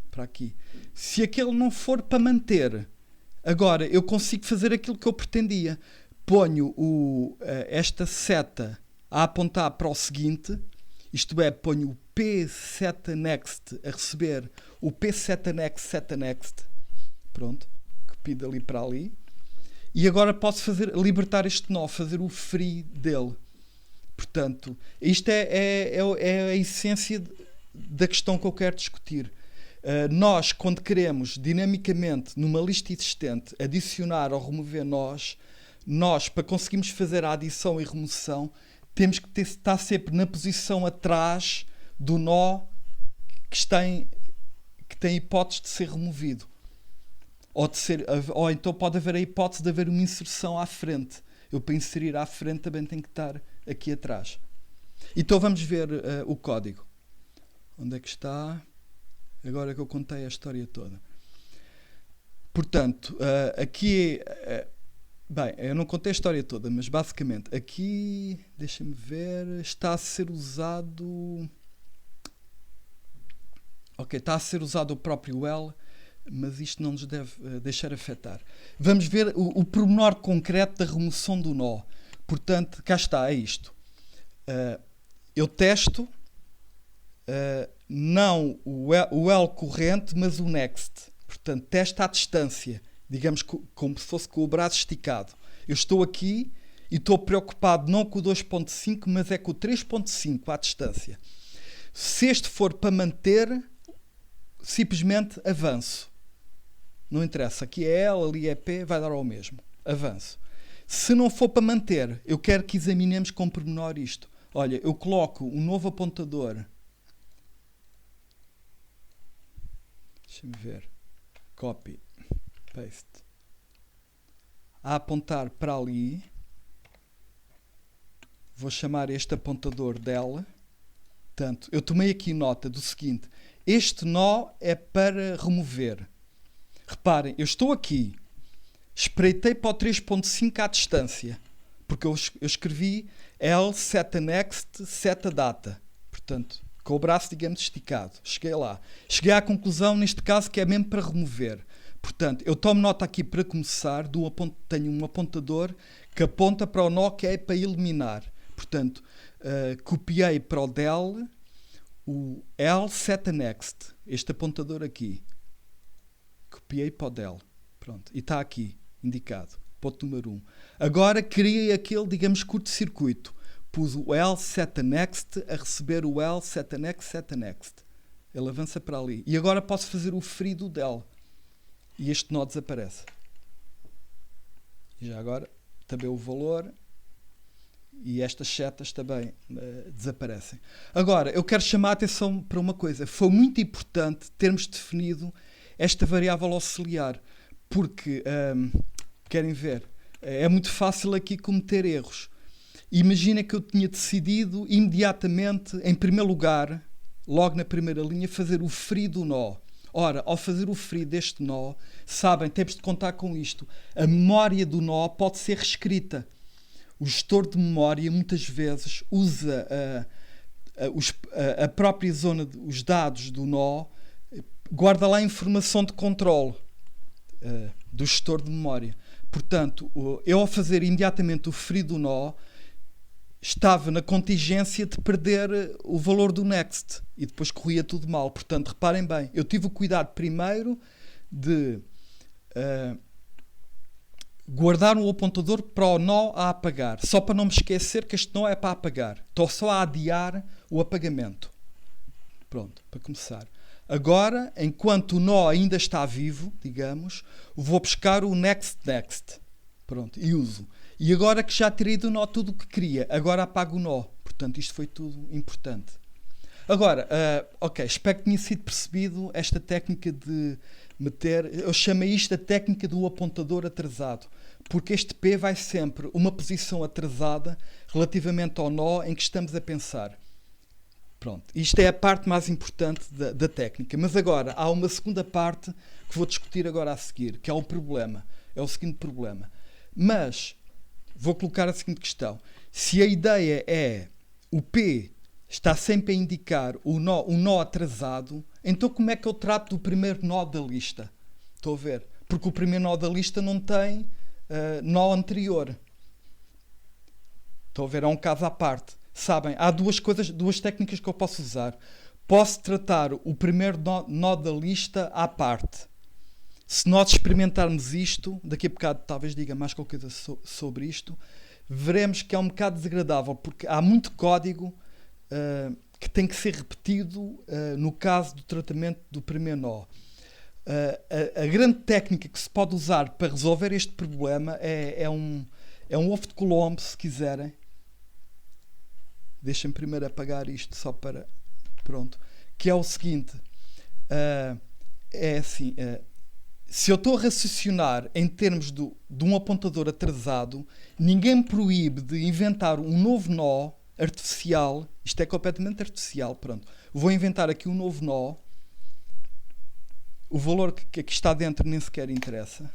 Para aqui. Se aquele não for para manter, agora eu consigo fazer aquilo que eu pretendia. Ponho esta seta a apontar para o seguinte, isto é, ponho o P7 Next a receber o P7 Next, seta Next. Pronto, copio dali para ali. E agora posso libertar este nó, fazer o free dele. Portanto, isto é a essência da questão que eu quero discutir. Nós, quando queremos dinamicamente, numa lista existente, adicionar ou remover nós, para conseguirmos fazer a adição e remoção, temos que estar sempre na posição atrás do nó que tem hipótese de ser removido. Ou então pode haver a hipótese de haver uma inserção à frente. Eu, para inserir à frente, também tenho que estar aqui atrás. Então vamos ver o código. Onde é que está? Agora que eu contei a história toda. Portanto, aqui... bem, eu não contei a história toda, mas basicamente aqui, deixa-me ver, está a ser usado... Ok, está a ser usado o próprio L, mas isto não nos deve deixar afetar. Vamos ver o pormenor concreto da remoção do nó. Portanto, cá está, é isto. Eu testo não o L corrente, mas o next. Portanto, testa à distância. Digamos como se fosse com o braço esticado. Eu estou aqui e estou preocupado não com o 2.5, mas é com o 3.5 à distância. Se este for para manter, simplesmente avanço. Não interessa. Aqui é L, ali é P, vai dar ao mesmo. Avanço. Se não for para manter, eu quero que examinemos com pormenor isto. Olha, eu coloco um novo apontador. Deixa-me ver. copy, paste, a apontar para ali. Vou chamar este apontador dela. Portanto, eu tomei aqui nota do seguinte: este nó é para remover. Reparem, eu estou aqui, espreitei para o 3.5 à distância, porque eu escrevi L, set a next, set a data. Portanto, com o braço, digamos, esticado. Cheguei lá. Cheguei à conclusão, neste caso, que é mesmo para remover. Portanto, eu tomo nota aqui para começar, tenho um apontador que aponta para o nó que é para eliminar. Portanto, copiei para o del o L set a next, este apontador aqui. Copiei para o del. Pronto, e está aqui, indicado. Ponto número 1. Agora criei aquele, digamos, curto-circuito. Pus o L set a next a receber o L set a next, set a next. Ele avança para ali. E agora posso fazer o free do del. E este nó desaparece. E já agora, também o valor. E estas setas também desaparecem. Agora, eu quero chamar a atenção para uma coisa. Foi muito importante termos definido esta variável auxiliar. Porque, querem ver, é muito fácil aqui cometer erros. Imagina que eu tinha decidido imediatamente, em primeiro lugar, logo na primeira linha, fazer o free do nó. Ora, ao fazer o free deste nó, sabem, temos de contar com isto. A memória do nó pode ser reescrita. O gestor de memória, muitas vezes, usa a própria zona, os dados do nó, guarda lá a informação de controle do gestor de memória. Portanto, eu ao fazer imediatamente o free do nó, estava na contingência de perder o valor do next e depois corria tudo mal. Portanto, reparem bem, eu tive o cuidado primeiro de guardar um apontador para o nó a apagar, só para não me esquecer que este nó é para apagar. Estou só a adiar o apagamento. Pronto, para começar. Agora, enquanto o nó ainda está vivo, digamos, vou buscar o next. Pronto, e uso. E agora que já terei do nó tudo o que queria, agora apago o nó. Portanto, isto foi tudo importante. Agora, ok, espero que tenha sido percebido esta técnica de meter... Eu chamei isto a técnica do apontador atrasado, porque este P vai sempre uma posição atrasada relativamente ao nó em que estamos a pensar. Pronto, isto é a parte mais importante da técnica. Mas agora, há uma segunda parte que vou discutir agora a seguir, que é o problema. É o seguinte problema. Mas... vou colocar a seguinte questão. Se a ideia é o P está sempre a indicar um nó atrasado, então como é que eu trato do primeiro nó da lista? Estou a ver? Porque o primeiro nó da lista não tem nó anterior. Estou a ver? É um caso à parte. Sabem, há duas técnicas que eu posso usar. Posso tratar o primeiro nó da lista à parte. Se nós experimentarmos isto, daqui a bocado talvez diga mais qualquer coisa sobre isto, veremos que é um bocado desagradável, porque há muito código que tem que ser repetido no caso do tratamento do primeiro nó. A grande técnica que se pode usar para resolver este problema é um ovo de Colombo, se quiserem. Deixem primeiro apagar isto só para... Pronto. Que é o seguinte. É assim... se eu estou a raciocinar em termos de um apontador atrasado, ninguém me proíbe de inventar um novo nó artificial. Isto é completamente artificial. Pronto. Vou inventar aqui um novo nó. O valor que aqui está dentro nem sequer interessa.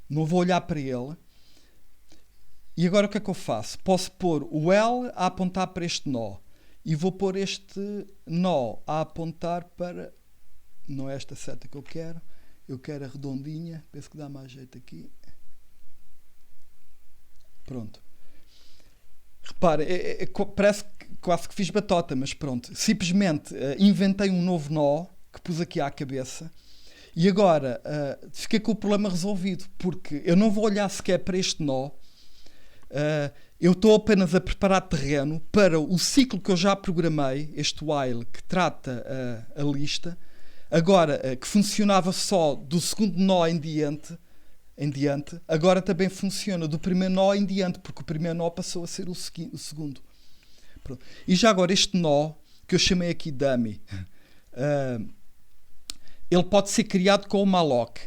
Não vou olhar para ele. E agora o que é que eu faço? Posso pôr o L a apontar para este nó. E vou pôr este nó a apontar para... não é esta seta que eu quero a redondinha, penso que dá mais jeito aqui. Pronto. Repare, parece que quase que fiz batota, mas pronto. Simplesmente inventei um novo nó, que pus aqui à cabeça, e agora fiquei com o problema resolvido, porque eu não vou olhar sequer para este nó. Eu estou apenas a preparar terreno para o ciclo que eu já programei, este while, que trata a lista, agora que funcionava só do segundo nó em diante, agora também funciona do primeiro nó em diante, porque o primeiro nó passou a ser o segundo. Pronto. E já agora este nó, que eu chamei aqui dummy, ele pode ser criado com o malloc.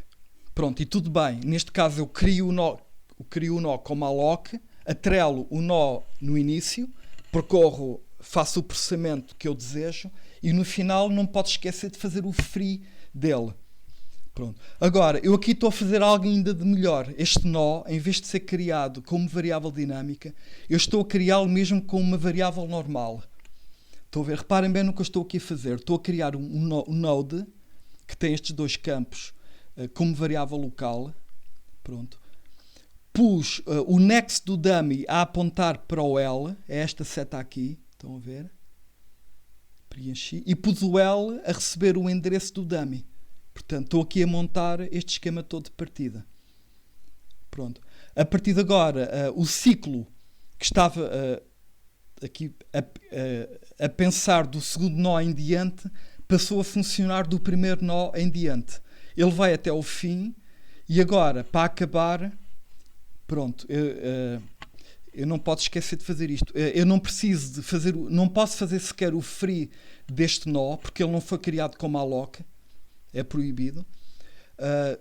Pronto, e tudo bem. Neste caso eu crio o nó com o malloc, atrelo o nó no início, faço o processamento que eu desejo e no final não posso esquecer de fazer o free dele. Pronto. Agora, eu aqui estou a fazer algo ainda de melhor. Este nó, em vez de ser criado como variável dinâmica, eu estou a criá-lo mesmo como uma variável normal. Estão a ver? Reparem bem no que eu estou aqui a fazer. Estou a criar um node que tem estes dois campos como variável local. Pronto. Pus o next do dummy a apontar para o L, é esta seta aqui, estão a ver? Preenchi. E pus o L a receber o endereço do dummy. Portanto, estou aqui a montar este esquema todo de partida. Pronto. A partir de agora, o ciclo que estava aqui a pensar do segundo nó em diante passou a funcionar do primeiro nó em diante. Ele vai até o fim e agora, para acabar, pronto, eu não posso esquecer de fazer isto. Eu não preciso não posso fazer sequer o free deste nó, porque ele não foi criado com malloc, é proibido.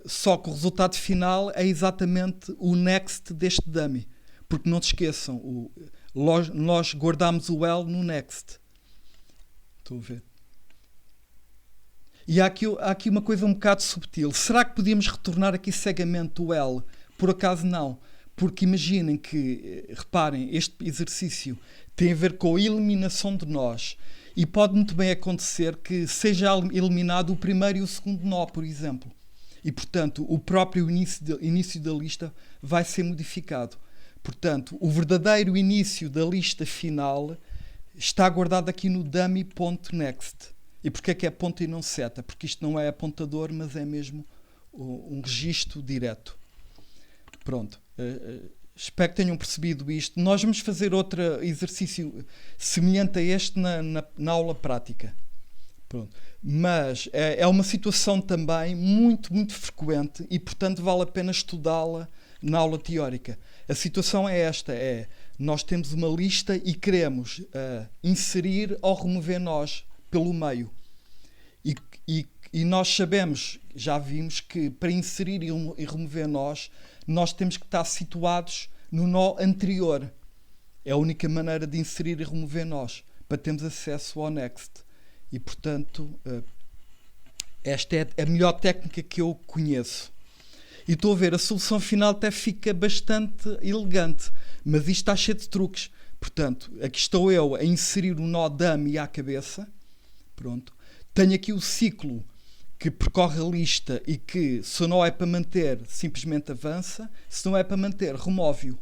Só que o resultado final é exatamente o next deste dummy, porque não te esqueçam, nós guardamos o L no next. Estão a ver? E há aqui uma coisa um bocado subtil. Será que podíamos retornar aqui cegamente o L? Por acaso não. Porque imaginem que, reparem, este exercício tem a ver com a eliminação de nós. E pode muito bem acontecer que seja eliminado o primeiro e o segundo nó, por exemplo. E, portanto, o próprio início da lista vai ser modificado. Portanto, o verdadeiro início da lista final está guardado aqui no dummy.next. E porquê é que é ponto e não seta? Porque isto não é apontador, mas é mesmo um registro direto. Pronto. Espero que tenham percebido isto. Nós vamos fazer outro exercício semelhante a este na aula prática. Pronto. Mas é uma situação também muito, muito frequente e, portanto, vale a pena estudá-la na aula teórica. A situação é esta, nós temos uma lista e queremos inserir ou remover nós pelo meio. E nós sabemos, já vimos, que para inserir e remover nós temos que estar situados no nó anterior. É a única maneira de inserir e remover nós, para termos acesso ao next. E, portanto, esta é a melhor técnica que eu conheço. E estou a ver, a solução final até fica bastante elegante, mas isto está cheio de truques. Portanto, aqui estou eu a inserir o nó dummy à cabeça. Pronto. Tenho aqui o ciclo que percorre a lista e que, se o nó é para manter, simplesmente avança. Se não é para manter, remove-o.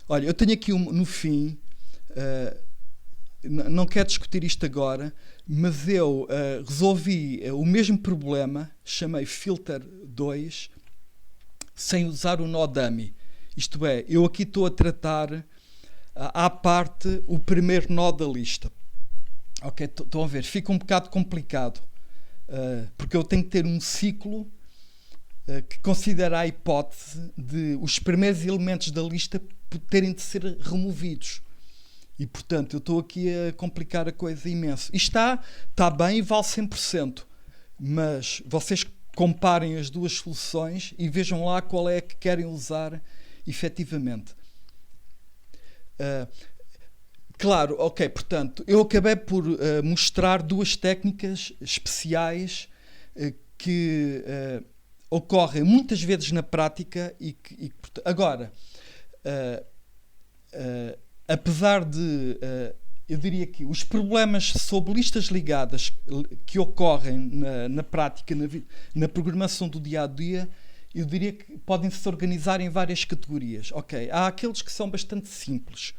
Olha, eu tenho aqui no fim, não quero discutir isto agora, mas eu resolvi o mesmo problema, chamei filter 2, sem usar o nó dummy. Isto é, eu aqui estou a tratar à parte o primeiro nó da lista. Ok, estão a ver, fica um bocado complicado, porque eu tenho que ter um ciclo que considera a hipótese de os primeiros elementos da lista terem de ser removidos. E, portanto, eu estou aqui a complicar a coisa imenso. Isto está bem e vale 100%, mas vocês comparem as duas soluções e vejam lá qual é a que querem usar efetivamente. Claro, ok, portanto, eu acabei por mostrar duas técnicas especiais que ocorrem muitas vezes na prática agora, apesar de, eu diria que os problemas sobre listas ligadas que ocorrem na prática, na programação do dia-a-dia, eu diria que podem se organizar em várias categorias. Ok, há aqueles que são bastante simples,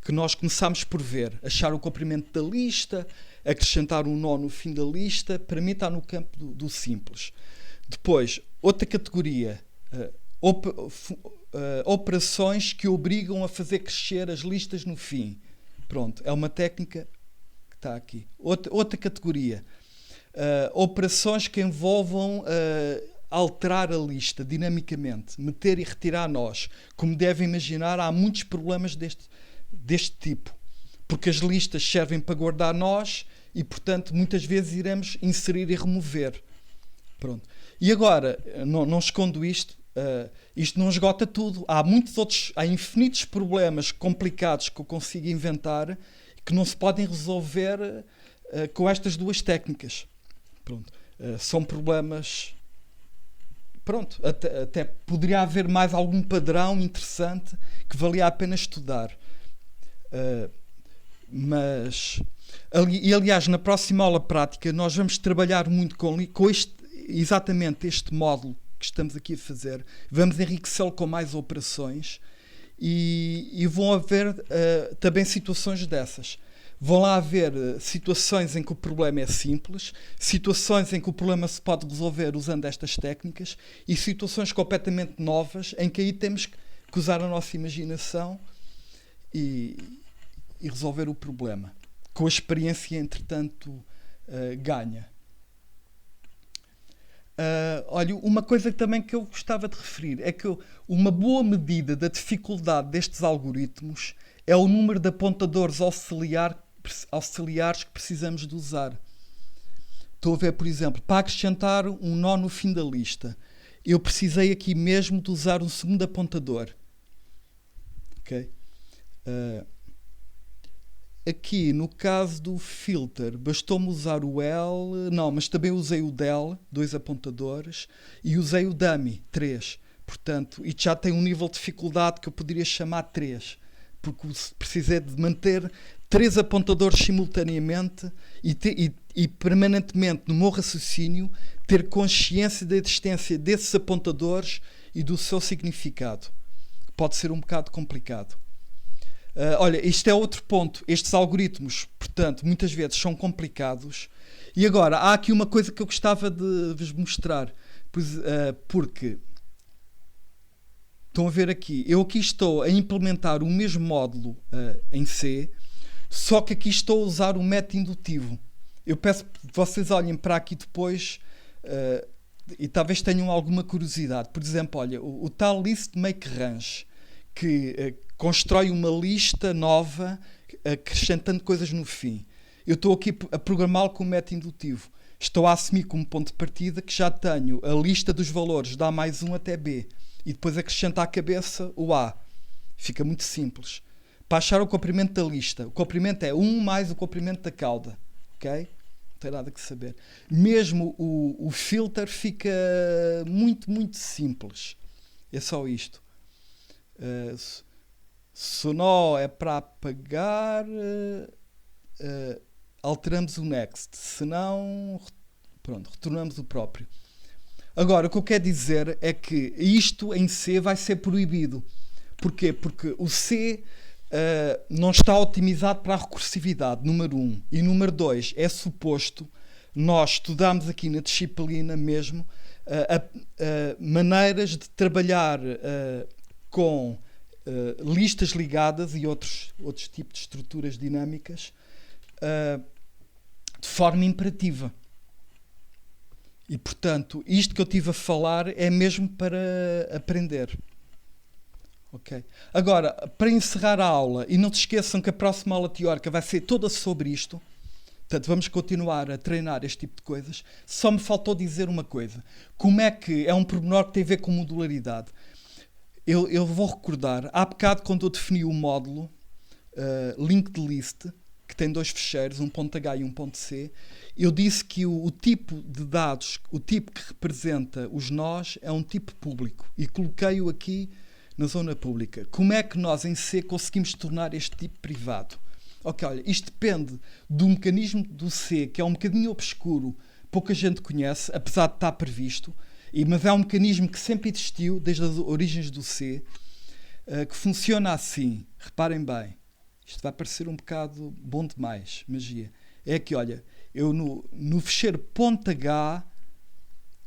que nós começamos por ver, achar o comprimento da lista, acrescentar um nó no fim da lista, para mim está no campo do simples. Depois, outra categoria, operações que obrigam a fazer crescer as listas no fim. Pronto, é uma técnica que está aqui. Outra categoria, operações que envolvam alterar a lista dinamicamente, meter e retirar nós. Como devem imaginar, há muitos problemas deste tipo, porque as listas servem para guardar nós e, portanto, muitas vezes iremos inserir e remover. Pronto. E agora, não escondo isto, isto não esgota tudo. Há infinitos problemas complicados que eu consigo inventar que não se podem resolver com estas duas técnicas. Pronto. São problemas... Pronto, até poderia haver mais algum padrão interessante que valia a pena estudar. Mas, aliás, na próxima aula prática nós vamos trabalhar muito com exatamente este módulo que estamos aqui a fazer. Vamos enriquecê-lo com mais operações e vão haver também situações dessas. Vão lá haver situações em que o problema é simples, situações em que o problema se pode resolver usando estas técnicas e situações completamente novas em que aí temos que usar a nossa imaginação e resolver o problema. Com a experiência, entretanto, ganha. Olha, uma coisa também que eu gostava de referir é que uma boa medida da dificuldade destes algoritmos é o número de apontadores auxiliares que precisamos de usar. Estou a ver, por exemplo, para acrescentar um nó no fim da lista, eu precisei aqui mesmo de usar um segundo apontador. Ok? Aqui, no caso do filter, bastou-me usar o L, não, mas também usei o del, 2 apontadores, e usei o dummy, 3. Portanto, isto já tem um nível de dificuldade que eu poderia chamar 3, porque precisei de manter 3 apontadores simultaneamente e permanentemente no meu raciocínio ter consciência da existência desses apontadores e do seu significado. Pode ser um bocado complicado. Olha, isto é outro ponto. Estes algoritmos, portanto, muitas vezes são complicados. E agora, há aqui uma coisa que eu gostava de vos mostrar. Porque, estão a ver aqui, eu aqui estou a implementar o mesmo módulo em C, só que aqui estou a usar o método indutivo. Eu peço que vocês olhem para aqui depois e talvez tenham alguma curiosidade. Por exemplo, olha, o tal list make range, que constrói uma lista nova acrescentando coisas no fim. Eu estou aqui a programá-lo com o método indutivo. Estou a assumir como ponto de partida que já tenho a lista dos valores de A mais 1 até B e depois acrescento à cabeça o A. Fica muito simples. Para achar o comprimento da lista, o comprimento é 1 mais o comprimento da cauda. Ok? Não tem nada que saber. Mesmo o filter fica muito, muito simples. É só isto. Se o nó é para apagar, alteramos o next. Se não, pronto, retornamos o próprio. Agora, o que eu quero dizer é que isto em C vai ser proibido. Porquê? Porque o C não está otimizado para a recursividade, número 1. E número 2, é suposto, nós estudamos aqui na disciplina mesmo, maneiras de trabalhar com listas ligadas e outros tipos de estruturas dinâmicas de forma imperativa. E, portanto, isto que eu estive a falar é mesmo para aprender. Okay. Agora, para encerrar a aula, e não se esqueçam que a próxima aula teórica vai ser toda sobre isto, portanto, vamos continuar a treinar este tipo de coisas. Só me faltou dizer uma coisa. Como é que é um pormenor que tem a ver com modularidade? Eu vou recordar, há bocado quando eu defini o módulo linked list, que tem 2 ficheiros, um .h e um .c, eu disse que o tipo de dados, o tipo que representa os nós é um tipo público e coloquei-o aqui na zona pública. Como é que nós em C conseguimos tornar este tipo privado? Ok, olha, isto depende do mecanismo do C, que é um bocadinho obscuro, pouca gente conhece, apesar de estar previsto, mas é um mecanismo que sempre existiu, desde as origens do C, que funciona assim. Reparem bem, isto vai parecer um bocado bom demais, magia. É que, olha, eu no ficheiro .h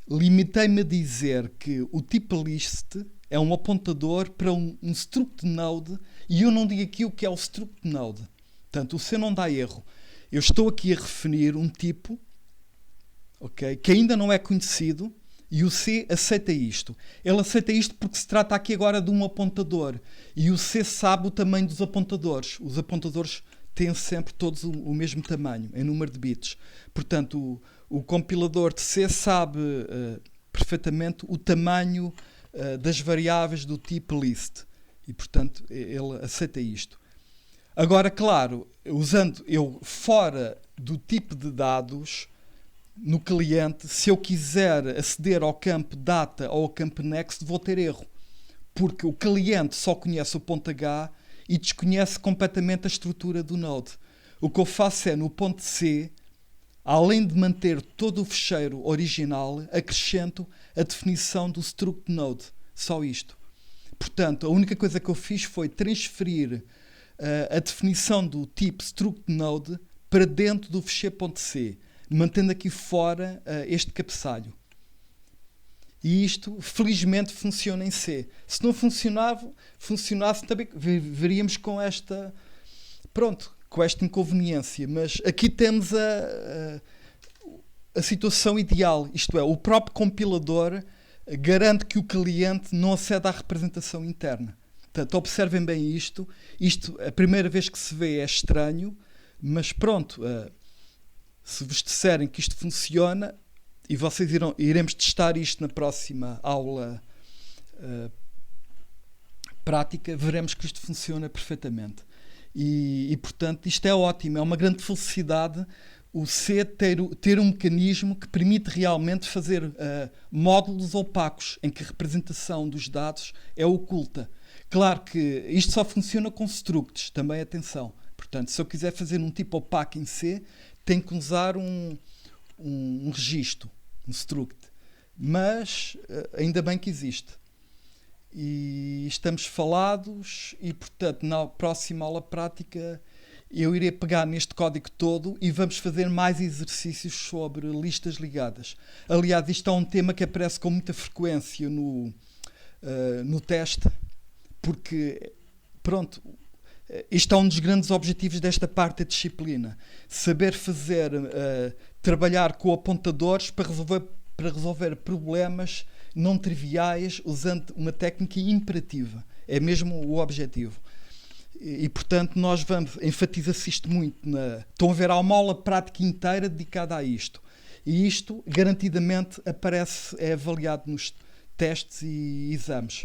limitei-me a dizer que o tipo list é um apontador para um struct node e eu não digo aqui o que é o struct node. Portanto, o C não dá erro. Eu estou aqui a referir um tipo, okay, que ainda não é conhecido e o C aceita isto. Ele aceita isto porque se trata aqui agora de um apontador e o C sabe o tamanho dos apontadores. Os apontadores têm sempre todos o mesmo tamanho, em número de bits. Portanto, o compilador de C sabe perfeitamente o tamanho das variáveis do tipo list. E, portanto, ele aceita isto. Agora, claro, usando eu fora do tipo de dados, no cliente, se eu quiser aceder ao campo data ou ao campo next, vou ter erro. Porque o cliente só conhece o ponto H e desconhece completamente a estrutura do node. O que eu faço é, no ponto C, além de manter todo o fecheiro original, acrescento a definição do struct node. Só isto. Portanto, a única coisa que eu fiz foi transferir a definição do tipo struct node para dentro do fecheiro.c, mantendo aqui fora este cabeçalho. E isto, felizmente, funciona em C. Se não funcionasse também, veríamos com esta inconveniência. Mas aqui temos a situação ideal, isto é, o próprio compilador garante que o cliente não acede à representação interna. Portanto, observem bem isto. Isto, a primeira vez que se vê é estranho, mas pronto, se vos disserem que isto funciona, e vocês iremos testar isto na próxima aula prática, veremos que isto funciona perfeitamente. E portanto, isto é ótimo, é uma grande felicidade o C ter um mecanismo que permite realmente fazer módulos opacos, em que a representação dos dados é oculta. Claro que isto só funciona com structs, também atenção. Portanto, se eu quiser fazer um tipo opaco em C, tenho que usar um registro, um struct. Mas ainda bem que existe. E estamos falados e, portanto, na próxima aula prática eu irei pegar neste código todo e vamos fazer mais exercícios sobre listas ligadas. Aliás, isto é um tema que aparece com muita frequência no teste, porque, pronto, isto é um dos grandes objetivos desta parte da disciplina. Saber trabalhar com apontadores para resolver problemas não triviais usando uma técnica imperativa. É mesmo o objetivo. E portanto, nós enfatizar-se isto muito. Estão a ver, há uma aula prática inteira dedicada a isto. E isto, garantidamente, é avaliado nos testes e exames.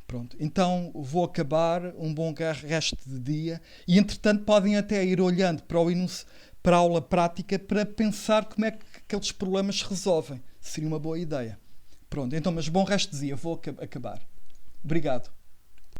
Pronto. Então, vou acabar. Um bom resto de dia. E, entretanto, podem até ir olhando para a aula prática para pensar como é que aqueles problemas se resolvem. Seria uma boa ideia. Pronto. Então, mas bom resto de dia. Vou acabar. Obrigado.